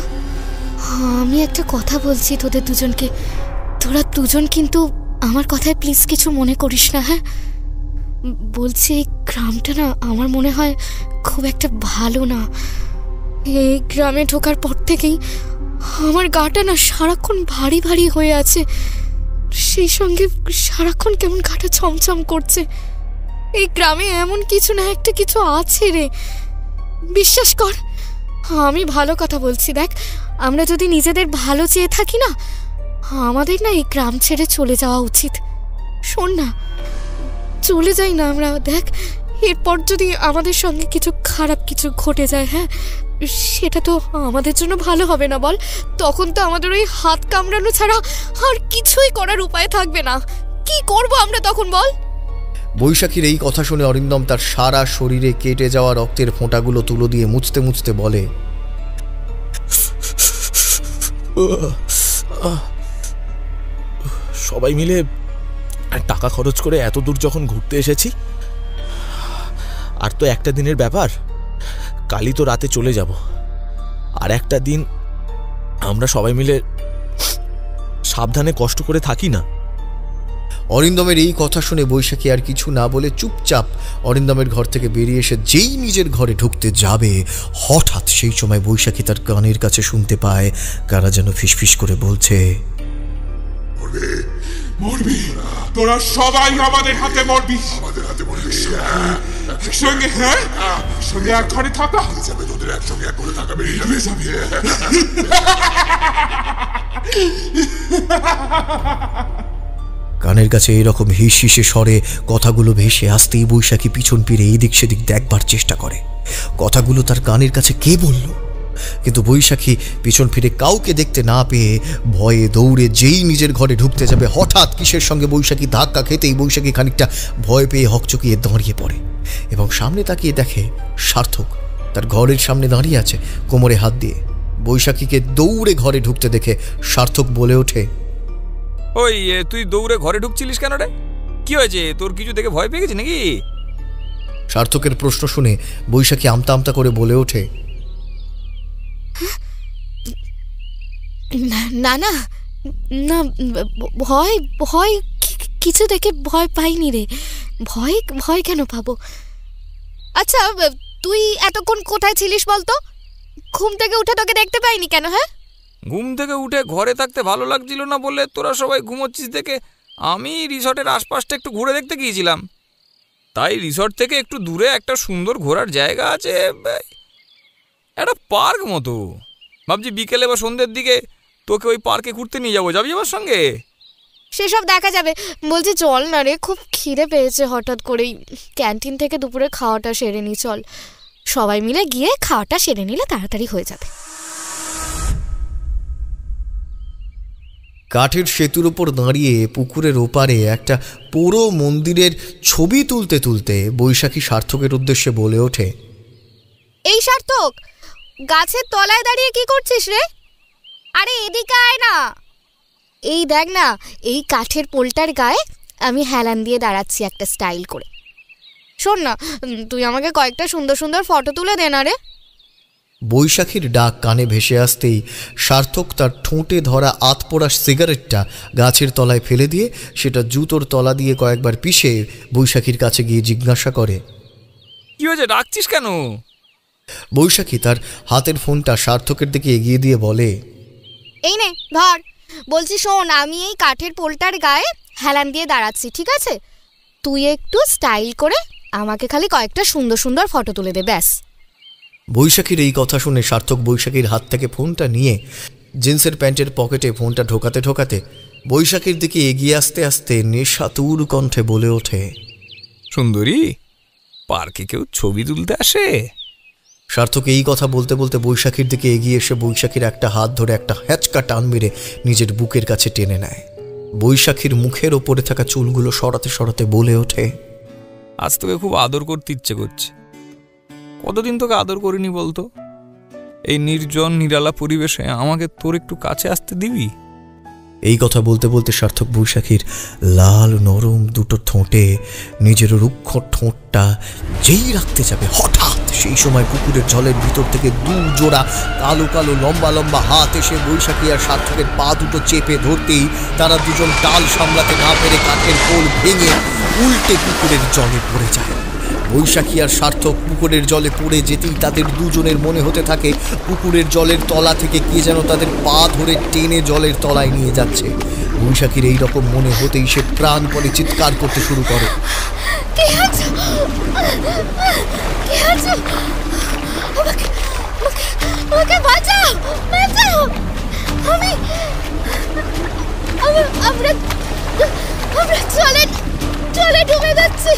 আমি একটা কথা বলছি তোদের দুজনকে। তোরা দুজন কিন্তু আমার কথায় প্লিজ কিছু মনে করিস না, হ্যাঁ? বলছি এই গ্রামটা না আমার মনে হয় খুব একটা ভালো না। এই গ্রামে ঢোকার পর থেকেই আমার গাটা না সারাক্ষণ ভারী ভারী হয়ে আছে, সেই সঙ্গে সারাক্ষণ কেমন গাটা ছমছম করছে। এই গ্রামে এমন কিছু না একটা কিছু আছে রে, বিশ্বাস কর। আমি ভালো কথা বলছি, দেখ, আমরা যদি নিজেদের ভালো চেয়ে থাকি না, আমাদের না এই গ্রাম ছেড়ে চলে যাওয়া উচিত। শোন না, চলে যাই না আমরা। দেখ, এরপর যদি আমাদের সঙ্গে কিছু খারাপ কিছু ঘটে যায়, হ্যাঁ, সেটা তো আমাদের জন্য ভালো হবে না, বল? তখন তো আমাদের ওই হাত কামড়ানো ছাড়া আর কিছুই করার উপায় থাকবে না। কি করব আমরা তখন, বল? বৈশাখীর এই কথা শুনে অরিন্দম তার সারা শরীরে কেটে যাওয়া রক্তের ফোঁটাগুলো তুলো দিয়ে মুছতে মুছতে বলে, সবাই মিলে টাকা খরচ করে এত দূর যখন ঘুরতে এসেছি, আর তো একটা দিনের ব্যাপার, কালই তো রাতে চলে যাব। আর একটা দিন আমরা সবাই মিলে সাবধানে কষ্ট করে থাকি না। অরিন্দমের এই কথা শুনে বৈশাখী আর কিছু না বলে চুপচাপ অরিন্দমের ঘর থেকে বেরিয়ে এসে যেই নিজের ঘরে ঢুকতে যাবে, হঠাৎ সেই সময় বৈশাখী তার কানের কাছে শুনতে পায় কারা যেন ফিসফিস করে বলছে, মরবি, তোরা সবাই আমাদের হাতে মরবি। একসঙ্গে, হ্যাঁ, একসঙ্গে এক ঘরে থাকা যাবে, তোদের একসঙ্গে এক ঘরে থাকা বেরিয়ে যাবে। কানের কাছে এইরকম হিস হিসে স্বরে কথাগুলো ভেসে আসতেই বৈশাখী পিছন ফিরে এইদিক সেদিক দেখবার চেষ্টা করে কথাগুলো তার কানের কাছে কে বলল। কিন্তু বৈশাখী পিছন ফিরে কাউকে দেখতে না পেয়ে ভয়ে দৌড়ে যেই নিজের ঘরে ঢুকতে যাবে, হঠাৎ কিসের সঙ্গে বৈশাখী ধাক্কা খেতেই বৈশাখী খানিকটা ভয় পেয়ে হকচকিয়ে দাঁড়িয়ে পড়ে এবং সামনে তাকিয়ে দেখে সার্থক তার ঘরের সামনে দাঁড়িয়ে আছে কোমরে হাত দিয়ে। বৈশাখীকে দৌড়ে ঘরে ঢুকতে দেখে সার্থক বলে ওঠে, ওই তুই দৌড়ে ঘরে ঢুকছিলিস কেন রে? কি হয়েছে তোর? কিছু দেখে ভয় পেয়ে গেছি নাকি? সার্থকের প্রশ্ন শুনে বৈশাখী আমতা আমতা করে বলে ওঠে, না না না, ভয় ভয় কিছু দেখে ভয় পাইনি রে। ভয় ভয় কেন পাবো? আচ্ছা, তুই এতক্ষণ কোথায় ছিলিস বলতো? ঘুম থেকে উঠে তোকে দেখতে পাইনি কেন? হ্যাঁ, ঘুম থেকে উঠে ঘরে থাকতে ভালো লাগছিল না বলে তোরা সবাই ঘুমোচ্ছিস দেখে আমি রিসর্টের আশপাশটা একটু ঘুরে দেখতে গিয়েছিলাম। তাই রিসর্ট থেকে একটু দূরে একটা সুন্দর ঘোরার জায়গা আছে, একটা পার্ক মতো। ভাবছি বিকেলে বা সন্ধ্যের দিকে তোকে ওই পার্কে ঘুরতে নিয়ে যাবো, যাবি আমার সঙ্গে? সেসব দেখা যাবে। বলছি চল না রে, খুব খিদে পেয়েছে হঠাৎ করেই। ক্যান্টিন থেকে দুপুরে খাওয়াটা সেরে নি, চল সবাই মিলে গিয়ে খাওয়াটা সেরে নিলে তাড়াতাড়ি হয়ে যাবে। কাঠের সেতুর উপর দাঁড়িয়ে পুকুরের ওপারে একটা পুরো মন্দিরের ছবি তুলতে তুলতে বৈশাখী সার্থকের উদ্দেশ্যে বলে ওঠে, এই সার্থক, গাছের তলায় দাঁড়িয়ে কি করছিস রে? আরে এদিকে আয় না। এই দেখ না, এই কাঠের পোলটার গায়ে আমি হেলান দিয়ে দাঁড়াচ্ছি একটা স্টাইল করে। শোন না, তুই আমাকে কয়েকটা সুন্দর সুন্দর ফটো তুলে দে না রে। বৈশাখীর ডাক কানে ভেসে আসতেই সার্থক তার ঠোঁটে ধরা আতপোড়া সিগারেটটা গাছের তলায় ফেলে দিয়ে সেটা জুতোর তলা দিয়ে কয়েকবার পিষে বৈশাখীর কাছে গিয়ে জিজ্ঞাসা করে, কি হয়েছে, ডাকছিস কেন? বৈশাখী তার হাতের ফোনটা সার্থকের দিকে এগিয়ে দিয়ে বলে, এই নে ধর। বলছি শোন, আমি এই কাঠের পোলটার গায়ে হেলান দিয়ে দাঁড়াচ্ছি, ঠিক আছে? তুই একটু স্টাইল করে আমাকে খালি কয়েকটা সুন্দর সুন্দর ফটো তুলে দে, ব্যাস। বৈশাখীর এই কথা শুনে সার্থক বৈশাখীর হাত থেকে ফোনটা নিয়ে জিন্সের প্যান্টের পকেটে ফোনটা ঢোকাতে ঢোকাতে বৈশাখীর দিকে এগিয়ে আসতে আসতে নেশাতুর কণ্ঠে বলে ওঠে, সুন্দরী, পার্কে কেউ ছবি তুলতে আসে? সার্থক এই কথা বলতে বলতে বৈশাখীর দিকে এগিয়ে এসে বৈশাখীর একটা হাত ধরে একটা হ্যাচকা টান মেরে নিজের বুকের কাছে টেনে নেয়। বৈশাখীর মুখের ওপরে থাকা চুলগুলো সরাতে সরাতে বলে ওঠে, আজ তোকে খুব আদর করতে ইচ্ছে করছে। কতদিন তোকে আদর করিনি বলতো? এই নির্জন নিরালা পরিবেশে আমাকে তোর একটু কাছে আসতে দিবি? এই কথা বলতে বলতে সার্থক বৈশাখীর লাল নরম দুটো ঠোঁটে নিজের রুক্ষ ঠোঁটটা যেই রাখতে যাবে, হঠাৎ সেই সময় পুকুরের জলের ভিতর থেকে দু জোড়া কালো কালো লম্বা লম্বা হাত এসে বৈশাখী আর সার্থকের পা দুটো চেপে ধরতেই তারা দুজন টাল সামলাতে না পেরে কাঠের পোল ভেঙে উল্টে পুকুরের জলে পড়ে যায়। বৈশাখী আর সার্থক পুকুরের জলে পড়ে যেতেই তাদের দুজনের মনে হতে থাকে পুকুরের জলের তলা থেকে কে যেন তাদের পা ধরে টেনে জলের তলায় নিয়ে যাচ্ছে। বৈশাখীর এই রকম মনে হতেই সে প্রাণপণে চিৎকার করতে শুরু করে, জলে ডুবে যাচ্ছি,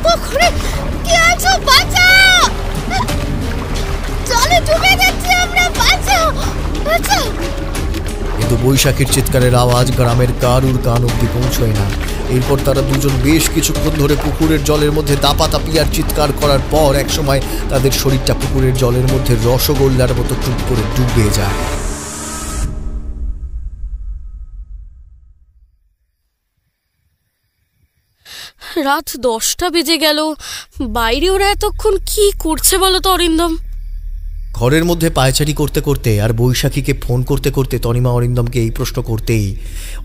পুকুরে কে আছো, বাঁচাও! জলে ডুবে যাচ্ছি আমরা, বাঁচাও বাঁচাও! কিন্তু বৈশাখীর চিৎকারের আওয়াজ গ্রামের কারুর কান অব্দি পৌঁছয় না। এরপর তারা দুজন বেশ কিছুক্ষণ ধরে পুকুরের জলের মধ্যে দাপাদাপি আর চিৎকার করার পর একসময় তাদের শরীরটা পুকুরের জলের মধ্যে রসগোল্লার মতো টুপ করে ডুবে যায়। রাত 10টা বেজে গেল, বাইরে ওরা এতক্ষণ কি করছে বলো তো অরিন্দম? ঘরের মধ্যে পায়চারি করতে করতে আর বৈশাখীকে ফোন করতে করতে তনিমা অরিন্দমকে এই প্রশ্ন করতেই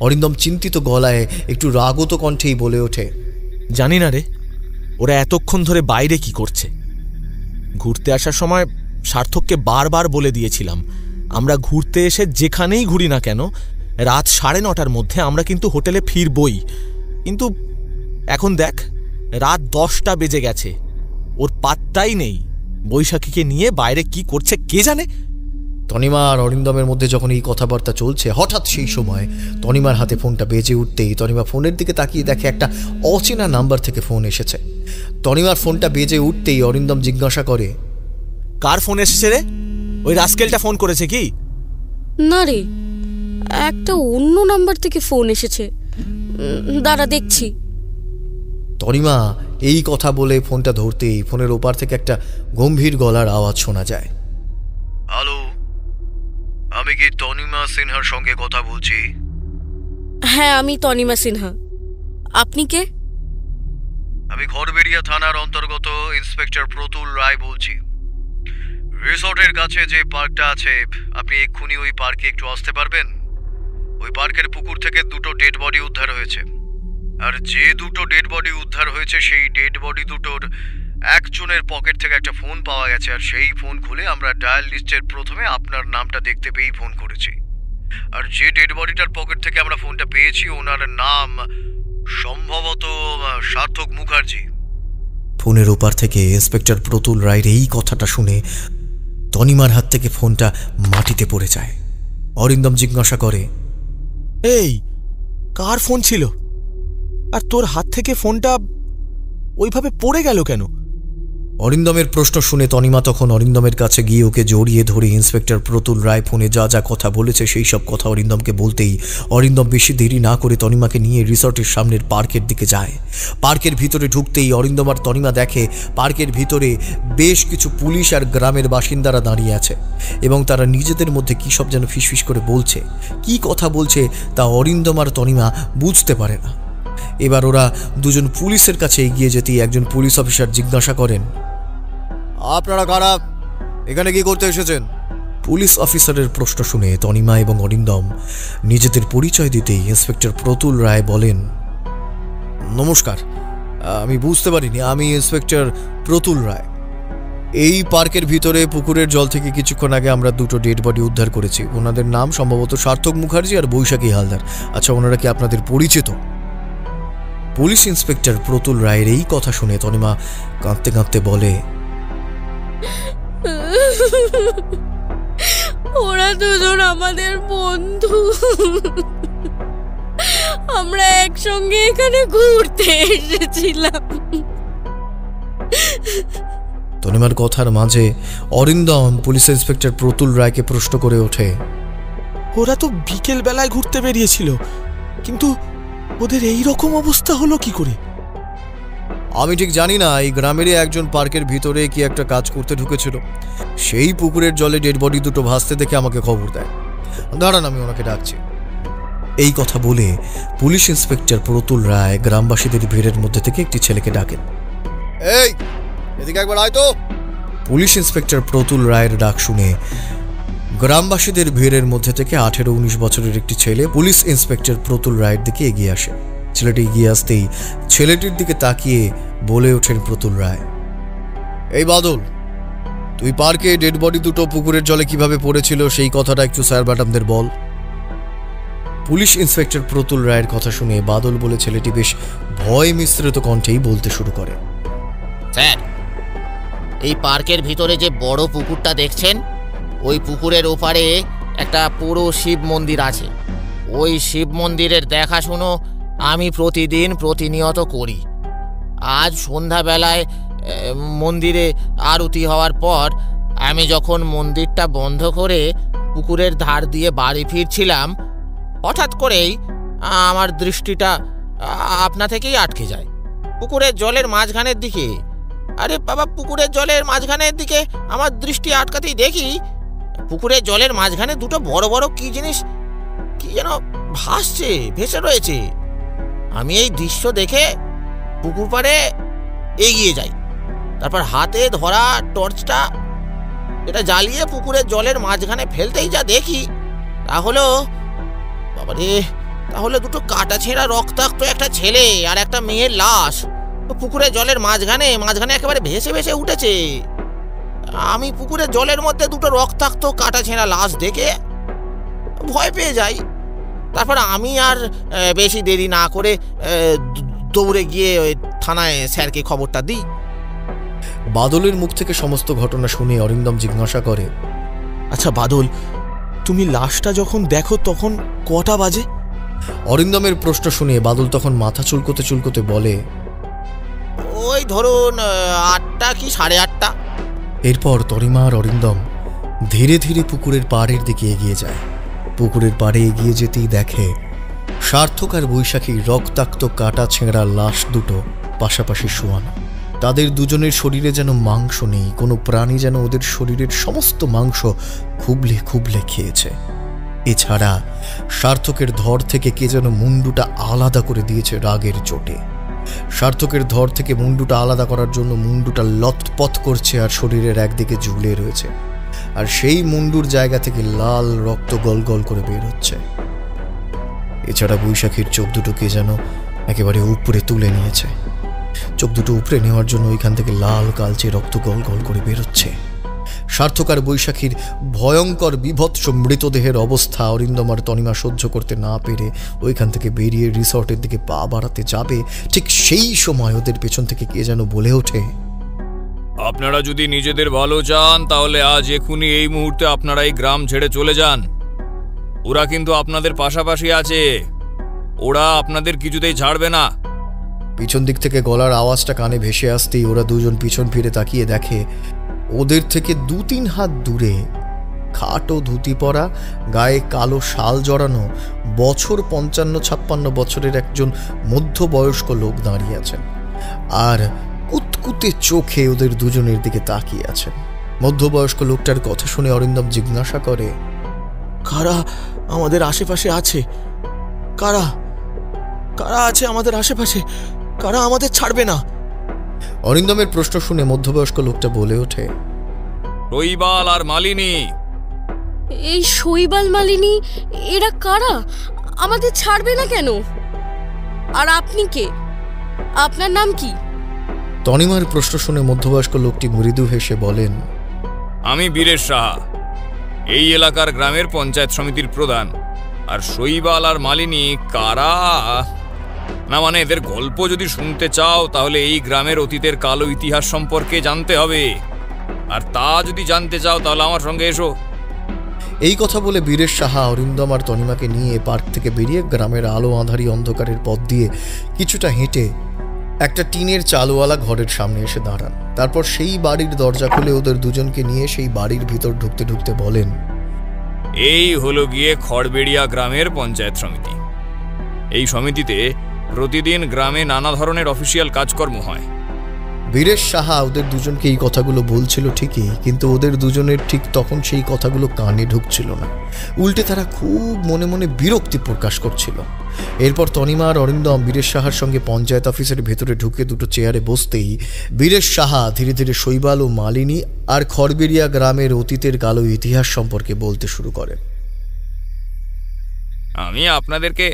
অরিন্দম চিন্তিত গলায় একটু রাগত কণ্ঠেই বলে ওঠে, জানি না রে, ওরা এতক্ষণ ধরে বাইরে কি করছে। ঘুরতে আসার সময় সার্থককে বারবার বলে দিয়েছিলাম আমরা ঘুরতে এসে যেখানেই ঘুরি না কেন রাত 9:30টার মধ্যে আমরা কিন্তু হোটেলে ফিরবই। কিন্তু এখন দেখ রাত 10টা বেজে গেছে, ওর পাত্তাই নেই। বৈশাখীকে নিয়ে বাইরে কি করছে কে জানে। তনিমা আর অরিন্দমের মধ্যে যখন এই কথাবার্তা চলছে হঠাৎ সেই সময় তনিমার হাতে ফোনটা বেজে উঠতেই তনিমা ফোনের দিকে তাকিয়ে দেখে একটা অচেনা নাম্বার থেকে ফোন এসেছে। তনিমার ফোনটা বেজে উঠতেই অরিন্দম জিজ্ঞাসা করে, কার ফোন এসেছে রে? ওই রাস্কেলটা ফোন করেছে কি? না রে, একটা অন্য নাম্বার থেকে ফোন এসেছে, দাঁড়া দেখছি। তনিমা এই কথা বলে ফোনটা ধরতেই ফোনের ওপার থেকে একটা গম্ভীর গলার আওয়াজ শোনা যায়। হ্যালো, আমি কি তনিমা সিনহার সঙ্গে কথা বলছি? হ্যাঁ, আমি তনিমা সিনহা। আপনি কে? আমি ঘরবেড়িয়া থানার অন্তর্গত ইন্সপেক্টর প্রতুল রায় বলছি। রিসর্টের কাছে যে পার্কটা আছে, আপনি এক্ষুনি ওই পার্কে একটু আসতে পারবেন? ওই পার্কের পুকুর থেকে 2টো ডেড বডি উদ্ধার হয়েছে, আর যে 2টো ডেড বডি উদ্ধার হয়েছে সেই ডেড বডি দুটোর একজনের পকেট থেকে একটা ফোন পাওয়া গেছে, আর সেই ফোন খুলে আমরা ডায়াল লিস্টের প্রথমে আপনার নামটা দেখতে পেয়েই ফোন করেছি। আর যে ডেড বডিটার পকেট থেকে আমরা ফোনটা পেয়েছি ওনার নাম সম্ভবত সার্থক মুখার্জি। ফোনের ওপার থেকে ইন্সপেক্টর প্রতুল রায়ের এই কথাটা শুনে তনিমার হাত থেকে ফোনটা মাটিতে পড়ে যায়। অরিন্দম জিজ্ঞাসা করে, এই কার ফোন ছিল, আর তোর হাত থেকে ফোনটা ওইভাবে পড়ে গেল কেন? অরিন্দমের প্রশ্ন শুনে তনিমা তখন অরিন্দমের কাছে গিয়ে ওকে জড়িয়ে ধরে ইন্সপেক্টর প্রতুল রায় ফোনে যা যা কথা বলেছে সেই সব কথা অরিন্দমকে বলতেই অরিন্দম বেশি দেরি না করে তনিমাকে নিয়ে রিসর্টের সামনের পার্কের দিকে যায়। পার্কের ভিতরে ঢুকতেই অরিন্দম আর তনিমা দেখে পার্কের ভিতরে বেশ কিছু পুলিশ আর গ্রামের বাসিন্দারা দাঁড়িয়ে আছে এবং তারা নিজেদের মধ্যে কী সব যেন ফিসফিস করে বলছে। কি কথা বলছে তা অরিন্দম আর তনিমা বুঝতে পারে না। এবার ওরা দুজন পুলিশের কাছে এগিয়ে যেতেই একজন পুলিশ অফিসার জিজ্ঞাসা করেন, আপনারা কারা, এখানে কি করতে এসেছেন? পুলিশ অফিসারের প্রশ্ন শুনে তনিমা এবং অরিন্দম নিজেদের পরিচয় দিতেই ইন্সপেক্টর প্রতুল রায় বলেন, নমস্কার, আমি বুঝতে পারিনি, আমি ইন্সপেক্টর প্রতুল রায়। এই পার্কের ভিতরে পুকুরের জল থেকে কিছুক্ষণ আগে আমরা 2টো ডেড বডি উদ্ধার করেছি। ওনাদের নাম সম্ভবত সার্থক মুখার্জি আর বৈশাখী হালদার। আচ্ছা, ওনারা কি আপনাদের পরিচিত? পুলিশ ইন্সপেক্টর প্রতুল রায়ের এই কথা শুনে তনিমা কাঁদতে কাঁদতে বলে, ওরা দুজন আমাদের বন্ধু, আমরা একসঙ্গে এখানে ঘুরতে এসেছিলাম। তনিমার কথার মাঝে অরিন্দম পুলিশ ইন্সপেক্টর প্রতুল রায়কে প্রশ্ন করে ওঠে, ওরা তো বিকেল বেলায় ঘুরতে বেরিয়েছিল, কিন্তু ওদের এই রকম অবস্থা হলো কি করে? আমি ঠিক জানি না, এই গ্রামেরই একজন পার্কের ভিতরে কি একটা কাজ করতে ঢুকেছিল, সেই পুকুরের জলে ডেড বডি 2টো ভাসতে দেখে আমাকে খবর দেয়। দাঁড়ান, আমি ওনাকে ডাকছি। এই কথা বলে পুলিশ ইন্সপেক্টর প্রতুল রায় গ্রামবাসীদের ভিড়ের মধ্যে থেকে একটি ছেলেকে ডাকেন। এই এদিকে একবার আয় তো। পুলিশ ইন্সপেক্টর প্রতুল রায়ের ডাক শুনে গ্রামবাসীদের ভিড়ের মধ্যে থেকে 18-19 বছরের একটি ছেলে পুলিশ ইন্সপেক্টর প্রতুল রায়ের দিকে এগিয়ে আসে। ছেলেটি এগিয়ে আসতেই ছেলেটির দিকে তাকিয়ে বলে ওঠেন প্রতুল রায়, এই বাদল, তুই পার্কে ডেড বডি 2টো পুকুরের জলে কিভাবে পড়েছিল সেই কথাটা একটু স্যার ম্যাডামদের বল। পুলিশ ইন্সপেক্টর প্রতুল রায়ের কথা শুনে বাদল বলে ছেলেটি বেশ ভয় মিশ্রিত কণ্ঠেই বলতে শুরু করে, স্যার, এই পার্কের ভিতরে যে বড় পুকুরটা দেখছেন, ওই পুকুরের ওপারে একটা পুরো শিব মন্দির আছে। ওই শিব মন্দিরের দেখাশুনো আমি প্রতিনিয়ত করি। আজ সন্ধ্যাবেলায় মন্দিরে আরতি হওয়ার পর আমি যখন মন্দিরটা বন্ধ করে পুকুরের ধার দিয়ে বাড়ি ফিরছিলাম, হঠাৎ করেই আমার দৃষ্টিটা আপনা থেকেই আটকে যায় পুকুরের জলের মাঝখানের দিকে। আরে বাবা, পুকুরের জলের মাঝখানের দিকে আমার দৃষ্টি আটকাতেই দেখি পুকুরের জলের মাঝখানে 2টো বড় বড় কি জিনিস কি যেন ভাসছে, ভেসে রয়েছে। আমি এই দৃশ্য দেখে পুকুর পাড়ে এগিয়ে যাই, তারপর হাতে ধরা টর্চটা এটা জ্বালিয়ে পুকুরের জলের মাঝখানে ফেলতেই যা দেখি তাহলে 2টো কাটা ছেঁড়া রক্তাক্ত একটা ছেলে আর একটা মেয়ের লাশ পুকুরের জলের মাঝখানে একেবারে ভেসে ভেসে উঠেছে। আমি পুকুরের জলের মধ্যে 2টো রক্তাক্ত কাটা ছেঁড়া লাশ দেখে ভয় পেয়ে যাই। তারপর আমি আর বেশি দেরি না করে দৌড়ে গিয়ে ওই থানায় স্যারকে খবরটা দিই। বাদলের মুখ থেকে সমস্ত ঘটনা শুনে অরিন্দম জিজ্ঞাসা করে, আচ্ছা বাদল, তুমি লাশটা যখন দেখো তখন কটা বাজে? অরিন্দমের প্রশ্ন শুনে বাদল তখন মাথা চুলকোতে চুলকোতে বলে, ওই ধরুন 8টা কি 8:30। এরপর তনিমা আর অরিন্দম ধীরে ধীরে পুকুরের পাড়ের দিকে এগিয়ে যায়। পুকুরের পাড়ে এগিয়ে যেতেই দেখে সার্থক আর বৈশাখীর রক্তাক্ত কাটা ছেঁড়া লাশ 2টো পাশাপাশি শোয়ানো। তাদের দুজনের শরীরে যেন মাংস নেই, কোনো প্রাণী যেন ওদের শরীরের সমস্ত মাংস খুবলে খুবলে খেয়েছে। এছাড়া সার্থকের ধর থেকে কে যেন মুন্ডুটা আলাদা করে দিয়েছে রাগের চোটে। সার্থকের ধর থেকে মুন্ডুটা আলাদা করার জন্য মুন্ডুটা লতপথ করছে আর শরীরের একদিকে ঝুলে রয়েছে। আর সেই মুন্ডুর জায়গা থেকে লাল রক্ত গল গল করে বের হচ্ছে। এছাড়া বৈশাখীর চোখ দুটোকে যেন একেবারে উপরে তুলে নিয়েছে। চোখ দুটো উপরে নেওয়ার জন্য ওইখান থেকে লাল কালচে রক্ত গল গল করে বেরোচ্ছে। সার্থক আর বৈশাখীর ভয়ঙ্কর বিভৎস মৃতদেহের অবস্থা অরিন্দম আর তনিমা সহ্য করতে না পেরে ওইখান থেকে বেরিয়ে রিসর্টের দিকে পা বাড়াতে যাবে, ঠিক সেই সময় ওদের পেছন থেকে কে যেন বলে ওঠে, আপনারা যদি নিজেদের ভালো চান তাহলে আজ এখনই এই মুহূর্তে আপনারা এই গ্রাম ছেড়ে চলে যান। ওরা কিন্তু আপনাদের পাশাপাশি আছে, ওরা আপনাদের কিছুতেই ছাড়বে না। পিছন দিক থেকে গলার আওয়াজটা কানে ভেসে আসতেই ওরা দুজন পিছন ফিরে তাকিয়ে দেখে ওদের থেকে 2-3 হাত দূরে খাটো ধুতি পরা, গায়ে কালো শাল জড়ানো, বছর 55-56 বছরের একজন মধ্যবয়স্ক লোক দাঁড়িয়ে আছেন আর কুতকুতে চোখে ওদের দুজনের দিকে তাকিয়ে আছেন। মধ্যবয়স্ক লোকটার কথা শুনে অরিন্দম জিজ্ঞাসা করে, কারা আমাদের আশেপাশে আছে? কারা কারা আছে আমাদের আশেপাশে? কারা আমাদের ছাড়বে না? অরিন্দমের প্রশ্ন শুনে মধ্যবয়স্ক লোকটা বলে ওঠে, শৈবাল আর মালিনী। এই শৈবাল মালিনী এরা কারা? আমাদের ছাড়বে না কেন? আর আপনি কে? আপনার নাম কি? তনিমার প্রশ্ন শুনে মধ্যবয়স্ক লোকটি মৃদু হেসে বলেন, আমি বীরেশ সাহা, এই এলাকার গ্রামের পঞ্চায়েত সমিতির প্রধান। আর শৈবাল আর মালিনী কারা না, মানে এদের গল্প যদি শুনতে চাও তাহলে এই গ্রামের অতীতের কালো ইতিহাস সম্পর্কে জানতে হবে। আর তা যদি জানতে চাও তাহলে আমার সঙ্গে এসো। এই কথা বলে বীরেশ সাহা অরিন্দম আর তনিমাকে নিয়ে পার্ক থেকে বেরিয়ে গ্রামের আলো আঁধারি অন্ধকারের পথ দিয়ে কিছুটা হেঁটে একটা টিনের চালওয়ালা ঘরের সামনে এসে দাঁড়ান। তারপর সেই বাড়ির দরজা খুলে ওদের দুজনকে নিয়ে সেই বাড়ির ভিতর ঢুকতে ঢুকতে বলেন, এই হলো গিয়ে খড়বেড়িয়া গ্রামের পঞ্চায়েত সমিতি। এই সমিতিতে প্রতিদিন গ্রামে নানা ধরনের অফিসিয়াল কাজকর্ম হয়। বীরেশ সাহা ওদের দুজনকে এই কথাগুলো বলছিল ঠিকই, কিন্তু ওদের দুজনের ঠিক তখন সেই কথাগুলো কানে ঢুকছিল না। উল্টে তারা খুব মনে মনে বিরক্তি প্রকাশ করছিল। এরপর তনিমা আর অরিন্দম বীরেশ সাহার সঙ্গে পঞ্চায়েত অফিসের ভেতরে ঢুকে দুটো চেয়ারে বসতেই বীরেশ সাহা ধীরে ধীরে শৈবাল ও মালিনী আর খড়বেড়িয়া গ্রামের অতীতের কালো ইতিহাস সম্পর্কে বলতে শুরু করেন। আমি আপনাদেরকে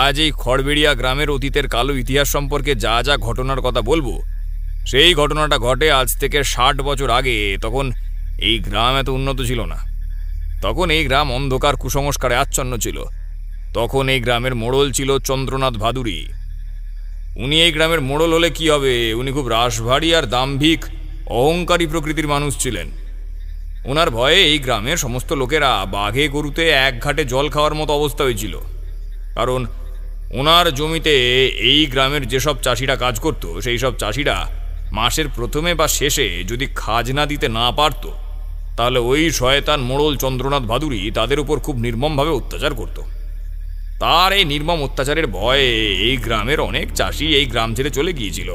আজ এই খড়বেড়িয়া গ্রামের অতীতের কালো ইতিহাস সম্পর্কে যা যা ঘটনার কথা বলবো, সেই ঘটনাটা ঘটে আজ থেকে 60 বছর আগে। তখন এই গ্রাম এত উন্নত ছিল না। তখন এই গ্রাম অন্ধকার কুসংস্কারে আচ্ছন্ন ছিল। তখন এই গ্রামের মোড়ল ছিল চন্দ্রনাথ ভাদুরী। উনি এই গ্রামের মোড়ল হলে কি হবে, উনি খুব রাশভারী আর দাম্ভিক অহংকারী প্রকৃতির মানুষ ছিলেন। ওনার ভয়ে এই গ্রামের সমস্ত লোকেরা বাঘে গরুতে এক ঘাটে জল খাওয়ার মতো অবস্থা হয়েছিল। কারণ ওনার জমিতে এই গ্রামের যেসব চাষিরা কাজ করত, সেই সব চাষিরা মাসের প্রথমে বা শেষে যদি খাজনা দিতে না পারত, তাহলে ওই শয়তান মোড়ল চন্দ্রনাথ ভাদুরী তাদের উপর খুব নির্মমভাবে অত্যাচার করত। তার এই নির্মম অত্যাচারের ভয়ে এই গ্রামের অনেক চাষি এই গ্রাম ছেড়ে চলে গিয়েছিল।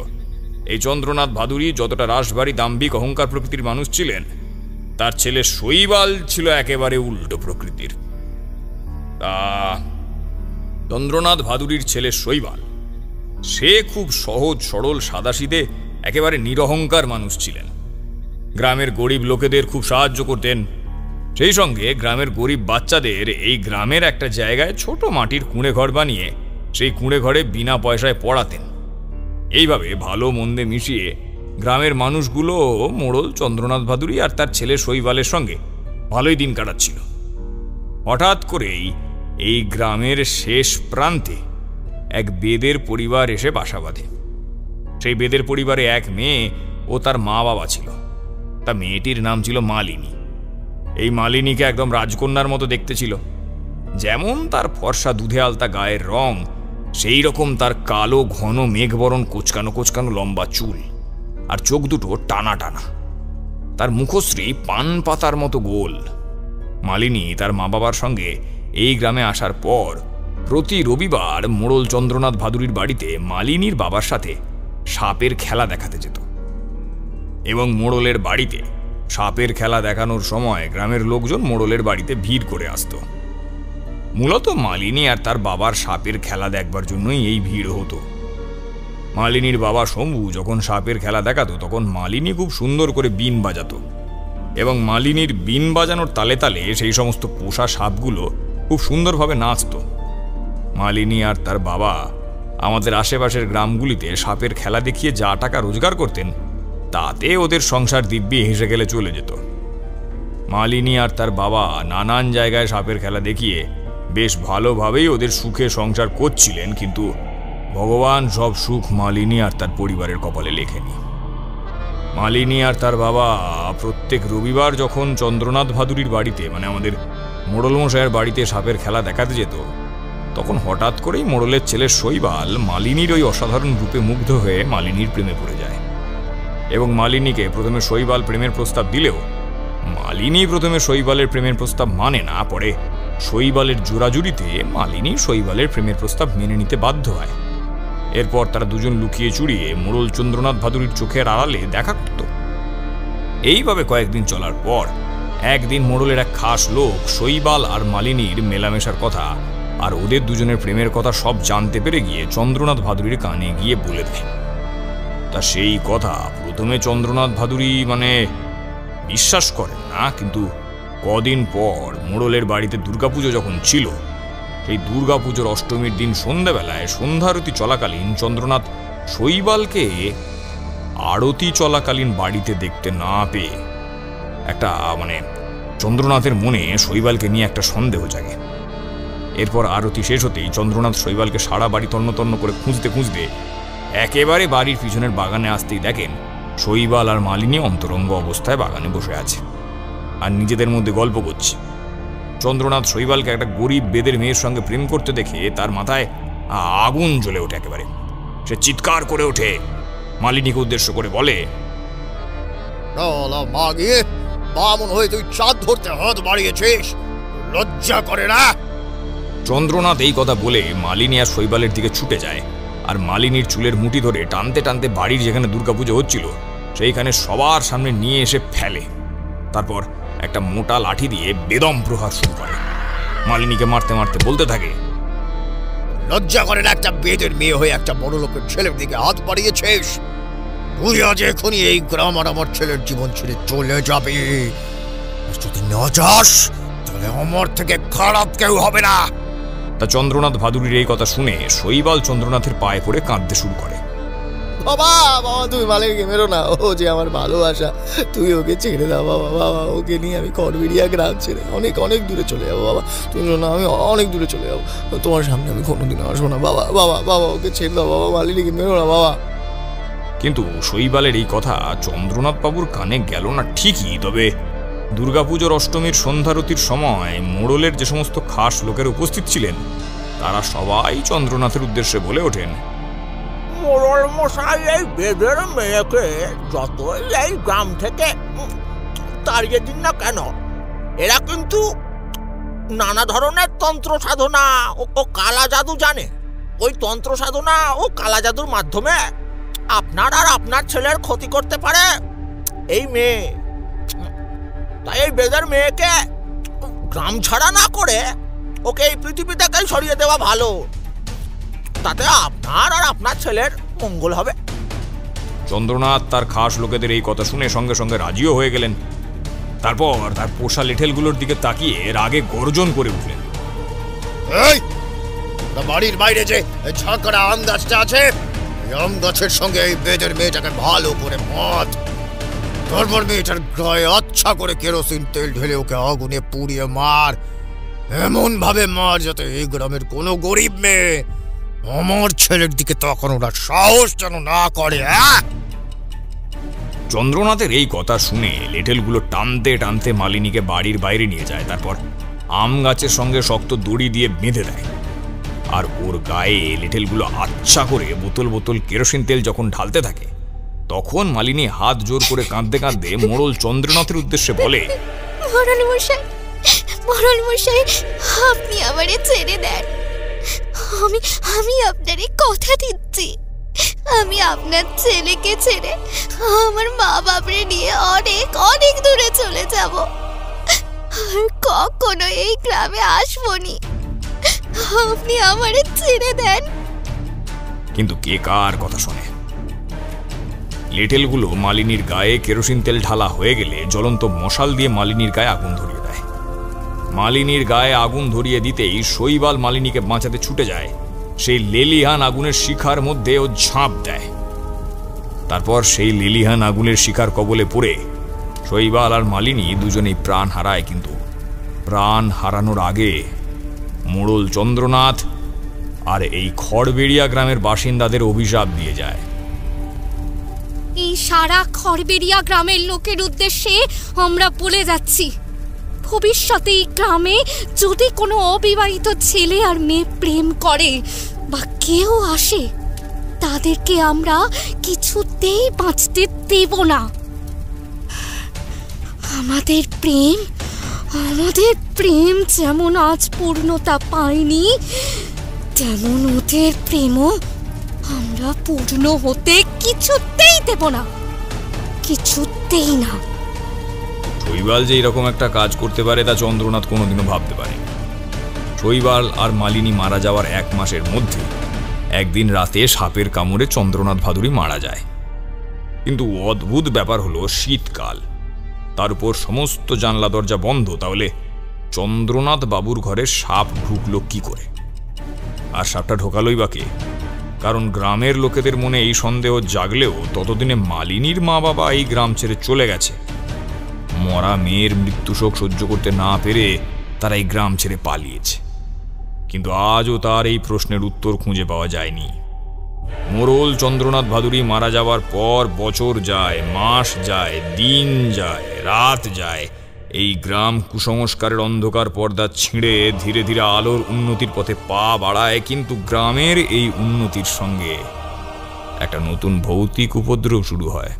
এই চন্দ্রনাথ ভাদুরী যতটা রাশভারী দাম্ভিক অহংকার প্রকৃতির মানুষ ছিলেন, তার ছেলে শৈবাল ছিল একেবারে উল্টো প্রকৃতির। চন্দ্রনাথ ভাদুরীর ছেলে শৈবাল, সে খুব সহজ সরল সাদাসিধে একেবারে নিরহংকার মানুষ ছিলেন। গ্রামের গরিব লোকেদের খুব সাহায্য করতেন। সেই সঙ্গে গ্রামের গরিব বাচ্চাদের এই গ্রামের একটা জায়গায় ছোট মাটির কুঁড়ে ঘর বানিয়ে সেই কুঁড়ে ঘরে বিনা পয়সায় পড়াতেন। এইভাবে ভালো মন্দে মিশিয়ে গ্রামের মানুষগুলো মোড়ল চন্দ্রনাথ ভাদুরী আর তার ছেলে শৈবালের সঙ্গে ভালোই দিন কাটাচ্ছিল। হঠাৎ করেই এই গ্রামের শেষ প্রান্তে এক বেদের পরিবার এসে বাসা বাঁধে। সেই বেদের পরিবারে এক মেয়ে ও তার মা বাবা ছিল। তা মেয়েটির নাম ছিল মালিনী। এই মালিনীকে একদম রাজকন্যার মতো দেখতে ছিল। যেমন তার ফর্সা দুধে আলতা গায়ের রং, সেই রকম তার কালো ঘন মেঘবরণ কোচকানো কোচকানো লম্বা চুল আর চোখ দুটো টানা টানা। তার মুখশ্রী পান পাতার মতো গোল। মালিনী তার মা বাবার সঙ্গে এই গ্রামে আসার পর প্রতি রবিবার মোড়ল চন্দ্রনাথ ভাদুরীর বাড়িতে মালিনীর বাবার সাথে সাপের খেলা দেখাতে যেত। এবং মোড়লের বাড়িতে সাপের খেলা দেখানোর সময় গ্রামের লোকজন মোড়লের বাড়িতে ভিড় করে আসত। মূলত মালিনী আর তার বাবার সাপের খেলা দেখবার জন্যই এই ভিড় হতো। মালিনীর বাবা শম্ভু যখন সাপের খেলা দেখাতো, তখন মালিনী খুব সুন্দর করে বিন বাজাতো এবং মালিনীর বিন বাজানোর তালে তালে সেই সমস্ত পোষা সাপগুলো খুব সুন্দরভাবে নাচত। মালিনী আর তার বাবা আমাদের আশেপাশের গ্রামগুলিতে সাপের খেলা দেখিয়ে যা টাকা রোজগার করতেন তাতে ওদের সংসার দিব্যি হেসে গেলে চলে যেত। মালিনী আর তার বাবা নানান জায়গায় সাপের খেলা দেখিয়ে বেশ ভালোভাবেই ওদের সুখে সংসার করছিলেন, কিন্তু ভগবান সব সুখ মালিনী আর তার পরিবারের কপালে লেখেনি। মালিনী আর তার বাবা প্রত্যেক রবিবার যখন চন্দ্রনাথ ভাদুরীর বাড়িতে, মানে আমাদের মোড়ল মশাইয়ের বাড়িতে সাপের খেলা দেখাতে যেত, তখন হঠাৎ করেই মোড়লের ছেলে শৈবাল মালিনীর ওই অসাধারণ রূপে মুগ্ধ হয়ে মালিনীর প্রেমে পড়ে যায়। এবং মালিনীকে প্রথমে শৈবাল প্রেমের প্রস্তাব দিলেও মালিনী প্রথমে শৈবালের প্রেমের প্রস্তাব মানে না, পরে শৈবালের জোড়াজুড়িতে মালিনী শৈবালের প্রেমের প্রস্তাব মেনে নিতে বাধ্য হয়। এরপর তারা দুজন লুকিয়ে চুরিয়ে মোড়ল চন্দ্রনাথ ভাদুরীর চোখের আড়ালে দেখা করত। এইভাবে কয়েকদিন চলার পর একদিন মোড়লের এক খাস লোক শৈবাল আর মালিনীর মেলামেশার কথা আর ওদের দুজনের প্রেমের কথা সব জানতে পেরে গিয়ে চন্দ্রনাথ ভাদুরীর কানে গিয়ে বলে দেয়। তা সেই কথা প্রথমে চন্দ্রনাথ ভাদুরী বিশ্বাস করেন না, কিন্তু কদিন পর মোড়লের বাড়িতে দুর্গাপুজো যখন ছিল, সেই দুর্গাপুজোর অষ্টমীর দিন সন্ধ্যাবেলায় সন্ধ্যারতি চলাকালীন চন্দ্রনাথ শৈবালকে আরতি চলাকালীন বাড়িতে দেখতে না পেয়ে একটা চন্দ্রনাথের মনে শৈবালকে নিয়ে একটা সন্দেহ জাগে। এরপর আরতি শেষ হতেই চন্দ্রনাথ শৈবালকে সারা বাড়ি তন্ন তন্ন করে খুঁজতে খুঁজতে একেবারে বাড়ির পিছনের বাগানে আসতেই দেখেন শৈবাল আর মালিনী অন্তরঙ্গ অবস্থায় বাগানে বসে আছে আর নিজেদের মধ্যে গল্প করছে। চন্দ্রনাথ শৈবালকে একটা গরিব বেদের মেয়ের সঙ্গে প্রেম করতে দেখে তার মাথায় আগুন জ্বলে ওঠে একেবারে। সে চিৎকার করে ওঠে, মালিনীকে উদ্দেশ্য করে বলে, বামন হয়ে তুই চাঁদ ধরতে হাত বাড়িয়েছিস, লজ্জা করে না? চন্দ্রনাথ এই কথা বলে মালিনী আর শৈবালের দিকে ছুটে যায় আর মালিনীর চুলের মুঠি ধরে টানতে টানতে বাড়ির যেখানে দুর্গাপুজো হচ্ছিল সেইখানে সবার সামনে নিয়ে এসে ফেলে। তারপর একটা মোটা লাঠি দিয়ে বেদম প্রহার শুরু করে। মালিনীকে মারতে মারতে বলতে থাকে, লজ্জা করে না? একটা বেদের মেয়ে হয়ে একটা বড় লোকের ছেলের দিকে হাত বাড়িয়েছিস। তুই আজ এখনই এই গ্রাম আর আমার ছেলের জীবন ছেড়ে চলে যাবে। যদি না যাস তাহলে আমার থেকে খারাপ কেউ হবে না। তা চন্দ্রনাথ ভাদুরীর এই কথা শুনে শৈবাল চন্দ্রনাথের পায়ে পড়ে কাঁদতে শুরু করে। বাবা বাবা, তুমি মালিনীকে মেরো না, ও যে আমার ভালোবাসা, তুই ওকে ছেড়ে দাও বাবা। বাবা, ওকে নিয়ে আমি করবেরিয়া গ্রাম ছেড়ে অনেক অনেক দূরে চলে যাবো বাবা। তুমি শোনো, আমি অনেক দূরে চলে যাবো, তোমার সামনে আমি কোনোদিন আসবো না বাবা। বাবা বাবা, ওকে ছেড়ে দাও বাবা, মালিনীকে মেরো না বাবা। কিন্তু শৈবালের এই কথা চন্দ্রনাথ বাবুর কানে গেল না ঠিকই, তবে দুর্গাপুজোর অষ্টমীর সন্ধ্যারতির সময় মোড়লের যে সমস্ত খাস লোকের উপস্থিত ছিলেন তারা সবাই চন্দ্রনাথের উদ্দেশ্যে বলে ওঠেন, মোড়ল মশাই, এই বেদের মেয়েকে যতই এই গ্রাম থেকে তাড়িয়ে দিন না কেন, এরা কিন্তু নানা ধরনের তন্ত্র সাধনা ও কালা জাদু জানে। ওই তন্ত্র সাধনা ও কালা জাদুর মাধ্যমে আপনার আর আপনার ছেলের ক্ষতি করতে পারে এই মেয়ে। তাই এই বেদের মেয়েকে গ্রাম ছাড়া না করে ওকে এই পৃথিবী থেকে সরিয়ে দেওয়া ভালো, তাতে আপনার আর আপনার ছেলের মঙ্গল হবে। চন্দ্রনাথ তার খাস লোকেদের এই কথা শুনে সঙ্গে সঙ্গে রাজিও হয়ে গেলেন। তারপর তার পোষা লেঠেলগুলোর দিকে তাকিয়ে রাগে গর্জন করে উঠলেন, এই বাড়ির বাইরে যে ঝাঁকড়া আম গাছটা আছে, আম গাছের সঙ্গে এই বেদের মেয়েটাকে ভালো করে মত, তারপর মেয়েটার গায়ে আচ্ছা করে কেরোসিন তেল ঢেলে ওকে আগুনে পুড়িয়ে মার। এমন ভাবে মার যাতে এই গ্রামের কোনো গরিব মেয়ে আমার ছেলের দিকে তাকানোর সাহস যেন না করে। চন্দ্রনাথের এই কথা শুনে লেঠেলগুলো টানতে টানতে মালিনীকে বাড়ির বাইরে নিয়ে যায়। তারপর আম গাছের সঙ্গে শক্ত দড়ি দিয়ে বেঁধে দেয় আর ওর গায়ে লেঠেলগুলো আচ্ছা করে বোতল বোতল কেরোসিন তেল যখন ঢালতে থাকে তখন মালিনী হাত জোর করে কাঁদতে কাঁদতে মোড়ল চন্দ্রনাথের উদ্দেশ্যে বলে, মোড়ল মশাই, আপনি আমারে ছেড়ে দেন। আমি আপনারে কথা দিচ্ছি, আমি আপনার ছেলেকে ছেড়ে আমার মা বাপরে নিয়ে অনেক অনেক দূরে চলে যাব, আর কখনো এই গ্রামে আসবনি। আপনি আমারে ছেড়ে দেন। কিন্তু কে কার কথা শোনে? লেটেলগুলো মালিনীর গায়ে কেরোসিন তেল ঢালা হয়ে গেলে জ্বলন্ত মশাল দিয়ে মালিনীর গায়ে আগুন ধরিয়ে দেয়। মালিনীর গায়ে আগুন ধরিয়ে দিতেই শৈবাল মালিনীকে বাঁচাতে ছুটে যায়। সেই লেলিহান আগুনের শিখার মধ্যে ও ঝাঁপ দেয়। তারপর সেই লেলিহান আগুনের শিখার কবলে পড়ে শৈবাল আর মালিনী দুজনেই প্রাণ হারায়। কিন্তু প্রাণ হারানোর আগে মোড়ল চন্দ্রনাথ আর এই খড়বেড়িয়া গ্রামের বাসিন্দাদের অভিশাপ দিয়ে যায়। এই সারা খড়বেড়িয়া গ্রামের লোকের উদ্দেশ্যে আমরা বলে যাচ্ছি, ভবিষ্যতে এই গ্রামে যদি কোনো অবিবাহিত ছেলে আর মেয়ে প্রেম করে বা কেউ আসে, তাদেরকে আমরা কিছুতেই বাঁচতে দেব না। আমাদের প্রেম যেমন আজ পূর্ণতা পায়নি, তেমন ওদের প্রেমও আমরা পূর্ণ হতে কিছুতেই দেব না, কিছুতেই না। শৈবাল যে এরকম একটা কাজ করতে পারে তা চন্দ্রনাথ কোনোদিনও ভাবতে পারেনি। শৈবাল আর মালিনী মারা যাওয়ার 1 মাসের মধ্যে একদিন রাতে সাপের কামড়ে চন্দ্রনাথ ভাদুড়ী মারা যায়। কিন্তু অদ্ভুত ব্যাপার হলো শীতকাল, তার উপর সমস্ত জানলা দরজা বন্ধ। তাহলে চন্দ্রনাথ বাবুর ঘরে সাপ ঢুকলো কি করে? আর সাপটা ঢোকালোই বা কে? কারণ গ্রামের লোকেদের মনে এই সন্দেহ জাগলেও ততদিনে মালিনীর মা বাবা এই গ্রাম ছেড়ে চলে গেছে। মরা মেয়ের মৃত্যুশোক সহ্য করতে না পেরে তারা এই গ্রাম ছেড়ে পালিয়েছে। কিন্তু আজও তার এই প্রশ্নের উত্তর খুঁজে পাওয়া যায়নি। মোড়ল চন্দ্রনাথ ভাদুড়ী মারা যাওয়ার পর বছর যায়, মাস যায়, দিন যায়, রাত যায়। এই গ্রাম কুসংস্কারের অন্ধকার পর্দা ছিঁড়ে ধীরে ধীরে আলোর উন্নতির পথে পা বাড়ায়। কিন্তু গ্রামের এই উন্নতির সঙ্গে একটা নতুন ভৌতিক উপদ্রব শুরু হয়।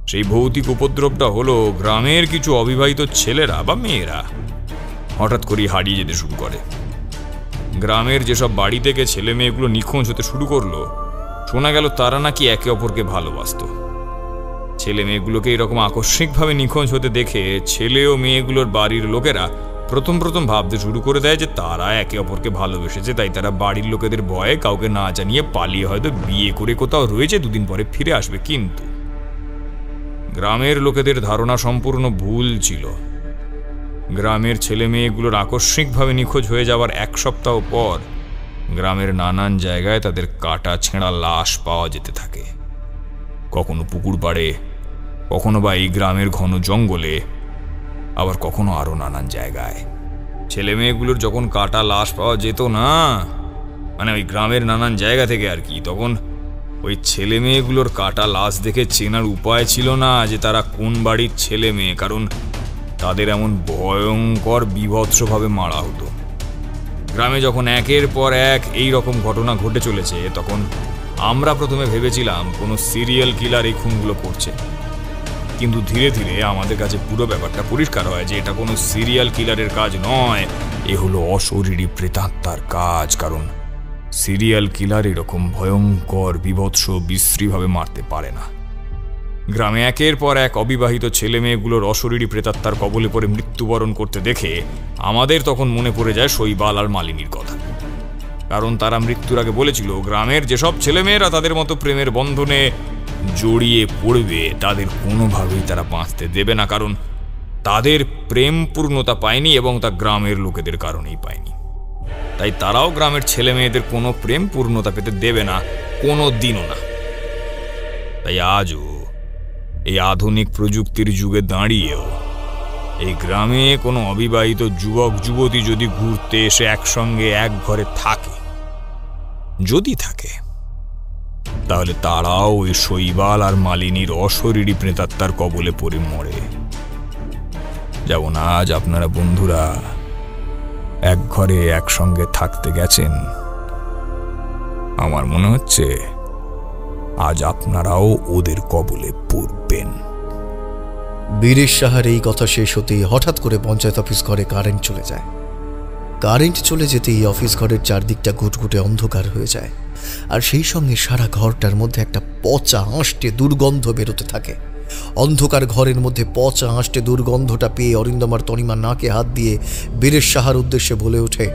সেই ভৌতিক উপদ্রবটা হলো গ্রামের কিছু অবিবাহিত ছেলেরা বা মেয়েরা হঠাৎ করে হারিয়ে যেতে শুরু করে। গ্রামের যেসব বাড়ি থেকে ছেলে মেয়েগুলো নিখোঁজ হতে শুরু করলো, শোনা গেল তারা নাকি একে অপরকে ভালোবাসত। ছেলে মেয়েগুলোকে এরকম আকস্মিকভাবে নিখোঁজ হতে দেখে ছেলে ও মেয়েগুলোর বাড়ির লোকেরা প্রথম ভাবতে শুরু করে দেয় যে তারা একে অপরকে ভালোবেসেছে, তাই তারা বাড়ির লোকেদের ভয়ে কাউকে না জানিয়ে পালিয়ে হয়তো বিয়ে করে কোথাও রয়েছে, 2 দিন পরে ফিরে আসবে। কিন্তু গ্রামের লোকেদের ধারণা সম্পূর্ণ ভুল ছিল। গ্রামের ছেলে মেয়েগুলোর আকস্মিকভাবে নিখোঁজ হয়ে যাওয়ার 1 সপ্তাহ পর গ্রামের নানান জায়গায় তাদের কাটা ছেঁড়া লাশ পাওয়া যেতে থাকে। কখনো পুকুর পাড়ে, কখনো বা এই গ্রামের ঘন জঙ্গলে, আবার কখনো আরো নানান জায়গায়। ছেলে মেয়েগুলোর যখন কাটা লাশ পাওয়া যেত না, মানে ওই গ্রামের নানান জায়গা থেকে আর কি, তখন ওই ছেলে মেয়েগুলোর কাটা লাশ দেখে চেনার উপায় ছিল না যে তারা কোন বাড়ির ছেলে মেয়ে, কারণ তাদের এমন ভয়ঙ্কর বিভৎসভাবে মারা হতো। গ্রামে যখন একের পর এক এই রকম ঘটনা ঘটে চলেছে, তখন আমরা প্রথমে ভেবেছিলাম কোনো সিরিয়াল কিলার এই খুনগুলো করছে। কিন্তু ধীরে ধীরে আমাদের কাছে পুরো ব্যাপারটা পরিষ্কার হয় যে এটা কোনো সিরিয়াল কিলারের কাজ নয়, এ হলো অশরীরী প্রেতাত্মার কাজ। কারণ সিরিয়াল কিলার এরকম ভয়ঙ্কর বিভৎস বিশ্রীভাবে মারতে পারে না। গ্রামে একের পর এক অবিবাহিত ছেলে মেয়েগুলোর অশরীরী প্রেতাত্মার কবলে পড়ে মৃত্যুবরণ করতে দেখে আমাদের তখন মনে পড়ে যায় শৈবাল আর মালিনীর কথা। কারণ তারা মৃত্যুর আগে বলেছিল গ্রামের যেসব ছেলেমেয়েরা তাদের মতো প্রেমের বন্ধনে জড়িয়ে পড়বে তাদের কোনোভাবেই তারা বাঁচতে দেবে না, কারণ তাদের প্রেম পূর্ণতা পায়নি এবং তা গ্রামের লোকেদের কারণেই পায়নি। তাই তারাও গ্রামের ছেলে মেয়েদের কোনো প্রেম পূর্ণতা পেতে দেবে না, কোনো দিনও না। তাই আজও এই আধুনিক প্রযুক্তির যুগে দাঁড়িয়েও এই গ্রামে কোনো অবিবাহিত যুবক যুবতী যদি ঘুরতে এসে একসঙ্গে এক ঘরে থাকে, যদি থাকে, তাহলে তারাও ওই শৈবাল আর মালিনীর অশরীরী প্রেতাত্মার কবলে পড়ে মরে। যেমন আজ আপনারা বন্ধুরা এক ঘরে একসঙ্গে থাকতে গেছেন, আমার মনে হচ্ছে আজ আপনারাও ওদের কবলে পড়বেন। বীরেশ সাহার এই কথা শেষ হতেই হঠাৎ করে পঞ্চায়েত অফিস ঘরে কারেন্ট চলে যায়। কারেন্ট চলে যেতেই অফিস ঘরের চারদিকটা ঘুটঘুটে অন্ধকার হয়ে যায়, আর সেই সঙ্গে সারা ঘরটার মধ্যে একটা পচা আঁশটে দুর্গন্ধ বেরোতে থাকে। অন্ধকার ঘরের মধ্যে পচা আঁশটে দুর্গন্ধটা পেয়ে অরিন্দমার তনিমা নাকে হাত দিয়ে বীরেশ সাহার উদ্দেশ্যে বলে ওঠে,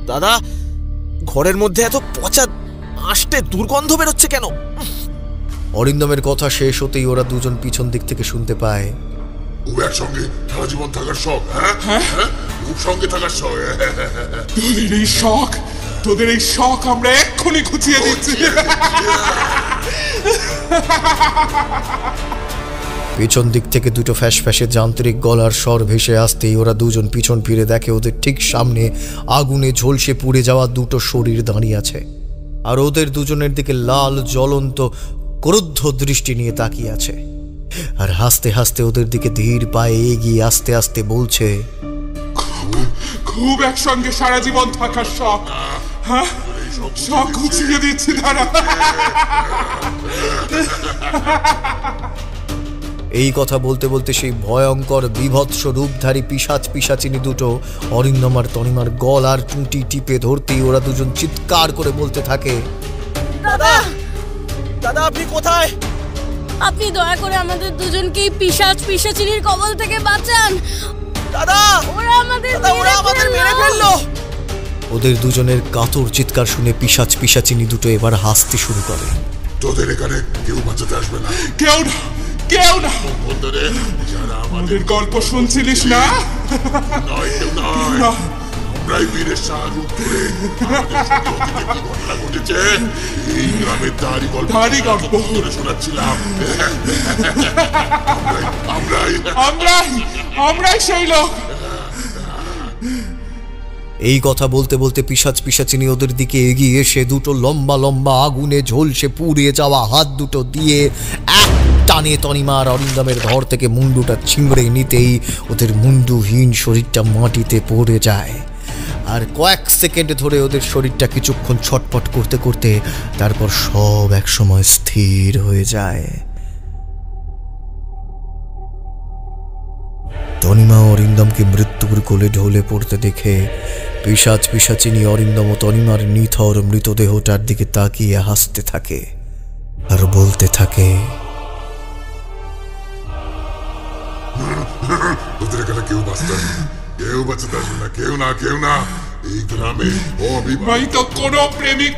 দাদা, ঘরের মধ্যে এত পচা আঁশটে দুর্গন্ধ বেরোচ্ছে কেন? অরিন্দমের কথা শেষ হতেই ওরা দুজন পিছন দিক থেকে শুনতে পায়, খুব একসঙ্গে সারা জীবন থাকার শখ। হ্যাঁ, খুব সঙ্গে থাকার শখ। তোদের এই শখ আমরা এক্ষুনি খুঁচিয়ে দিচ্ছি। পিছন দিক থেকে দুটো ফ্যাসফ্যাসে যান্ত্রিক গলার স্বর ভেসে আসতেই ওরা দুজন পিছন ফিরে দেখে ওদের ঠিক সামনে আগুনে ঝলসে পুড়ে যাওয়া দুটো শরীর দাঁড়িয়ে আছে, আর ওদের দুজনের দিকে লাল জ্বলন্ত ক্রুদ্ধ দৃষ্টি নিয়ে তাকিয়ে আছে, আর হাসতে হাসতে ওদের দিকে ধীর পায়ে এগিয়ে আস্তে আস্তে বলছে, খুব একসঙ্গে সারা জীবন থাকার শখ। হ্যাঁ, শখ খুঁচিয়ে দিচ্ছি দাঁড়া। এই কথা বলতে বলতে সেই ভয়ঙ্কর বিভৎস রূপধারী পিশাচিনী দুটো অরিন্দম আর তনিমার গলার টুঁটি টিপে ধরতেই ওরা দুজন চিৎকার করে বলতে থাকে, দাদা দাদা আপনি কোথায়? আপনি দয়া করে আমাদের দুজনকে পিশাচিনীর কবল থেকে বাঁচান। দাদা ওরা আমাদের মেরে ফেললো। ওদের দুজনের কাতর চিৎকার শুনে পিশাচিনী দুটো এবার হাসতে শুরু করে। তোদের এখানে কেউ বাঁচাতে আসবে না। কেউ না। আমাদের গল্প শুনছিলিস না? কেউ নয়। আমরাই বীরের সাহায্য করে ঘটনা ঘটেছে এই গ্রামের তারই গল্প শোনাচ্ছিলাম। আমরাই সেই লোক। এই কথা বলতে বলতে পিশাচিনী ওদের দিকে এগিয়ে এসে দুটো লম্বা লম্বা আগুনে ঝলসে পুড়িয়ে যাওয়া হাত দুটো দিয়ে এক টানে তনিমা আর অরিন্দমের ধর থেকে মুন্ডুটা ছিংড়ে নিতেই ওদের মুন্ডুহীন শরীরটা মাটিতে পড়ে যায়, আর কয়েক সেকেন্ড ধরে ওদের শরীরটা কিছুক্ষণ ছটপট করতে করতে তারপর সব একসময় স্থির হয়ে যায়। তনিমা অরিন্দমকে মৃত্যুর কোলে ঢলে পড়তে দেখে পিশাচিনী অরিন্দম ও তনিমার নিথর মৃতদেহটার দিকে তাকিয়ে হাসতে থাকে আর বলতে থাকে, তোদের এখানে কেউ বাঁচতে আসবে না, কেউ না। এই গ্রামে অবিবাহিত কোনো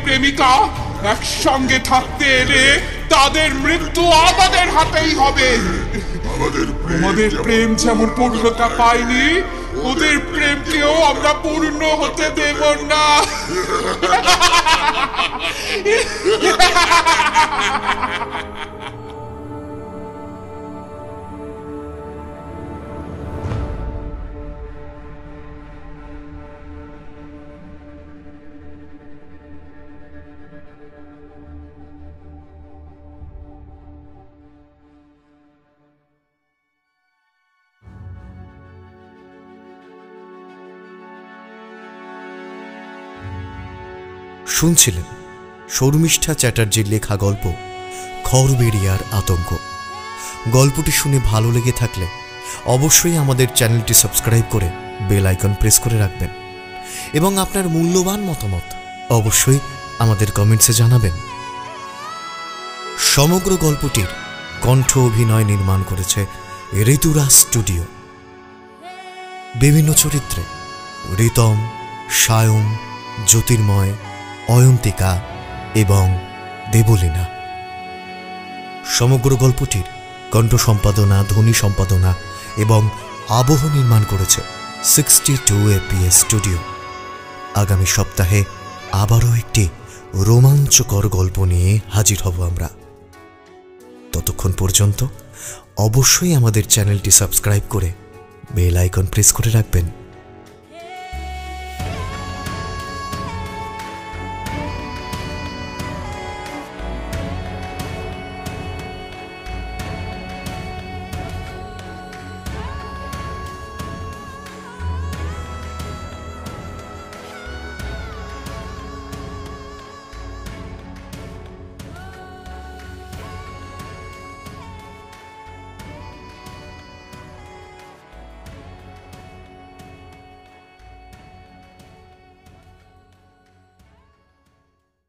প্রেমিকা একসঙ্গে থাকতে এলে তাদের মৃত্যু আমাদের হাতেই হবে। আমাদের প্রেম যেমন পূর্ণতা পায়নি, ওদের প্রেমকেও আমরা পূর্ণ হতে দেব না। শুনছিলেন শর্মিষ্ঠা চ্যাটার্জির লেখা গল্প খড়বেড়িয়ার আতঙ্ক। গল্পটি শুনে ভালো লেগে থাকলে অবশ্যই আমাদের চ্যানেলটি সাবস্ক্রাইব করে বেল আইকন প্রেস করে রাখবেন এবং আপনার মূল্যবান মতামত অবশ্যই আমাদের কমেন্টসে জানাবেন। সমগ্র গল্পটির কণ্ঠ অভিনয় নির্মাণ করেছে ঋতুরাজ স্টুডিও। বিভিন্ন চরিত্রে ঋতম, সায়ন, জ্যোতির্ময়, অয়ন্তিকা এবং দেবলীনা। সমগ্র গল্পটির কণ্ঠ সম্পাদনা, ধ্বনি সম্পাদনা এবং আবহ নির্মাণ করেছে 62 APS স্টুডিও। আগামী সপ্তাহে আবারও একটি রোমাঞ্চকর গল্প নিয়ে হাজির হব আমরা। ততক্ষণ পর্যন্ত অবশ্যই আমাদের চ্যানেলটি সাবস্ক্রাইব করে বেল আইকন প্রেস করে রাখবেন।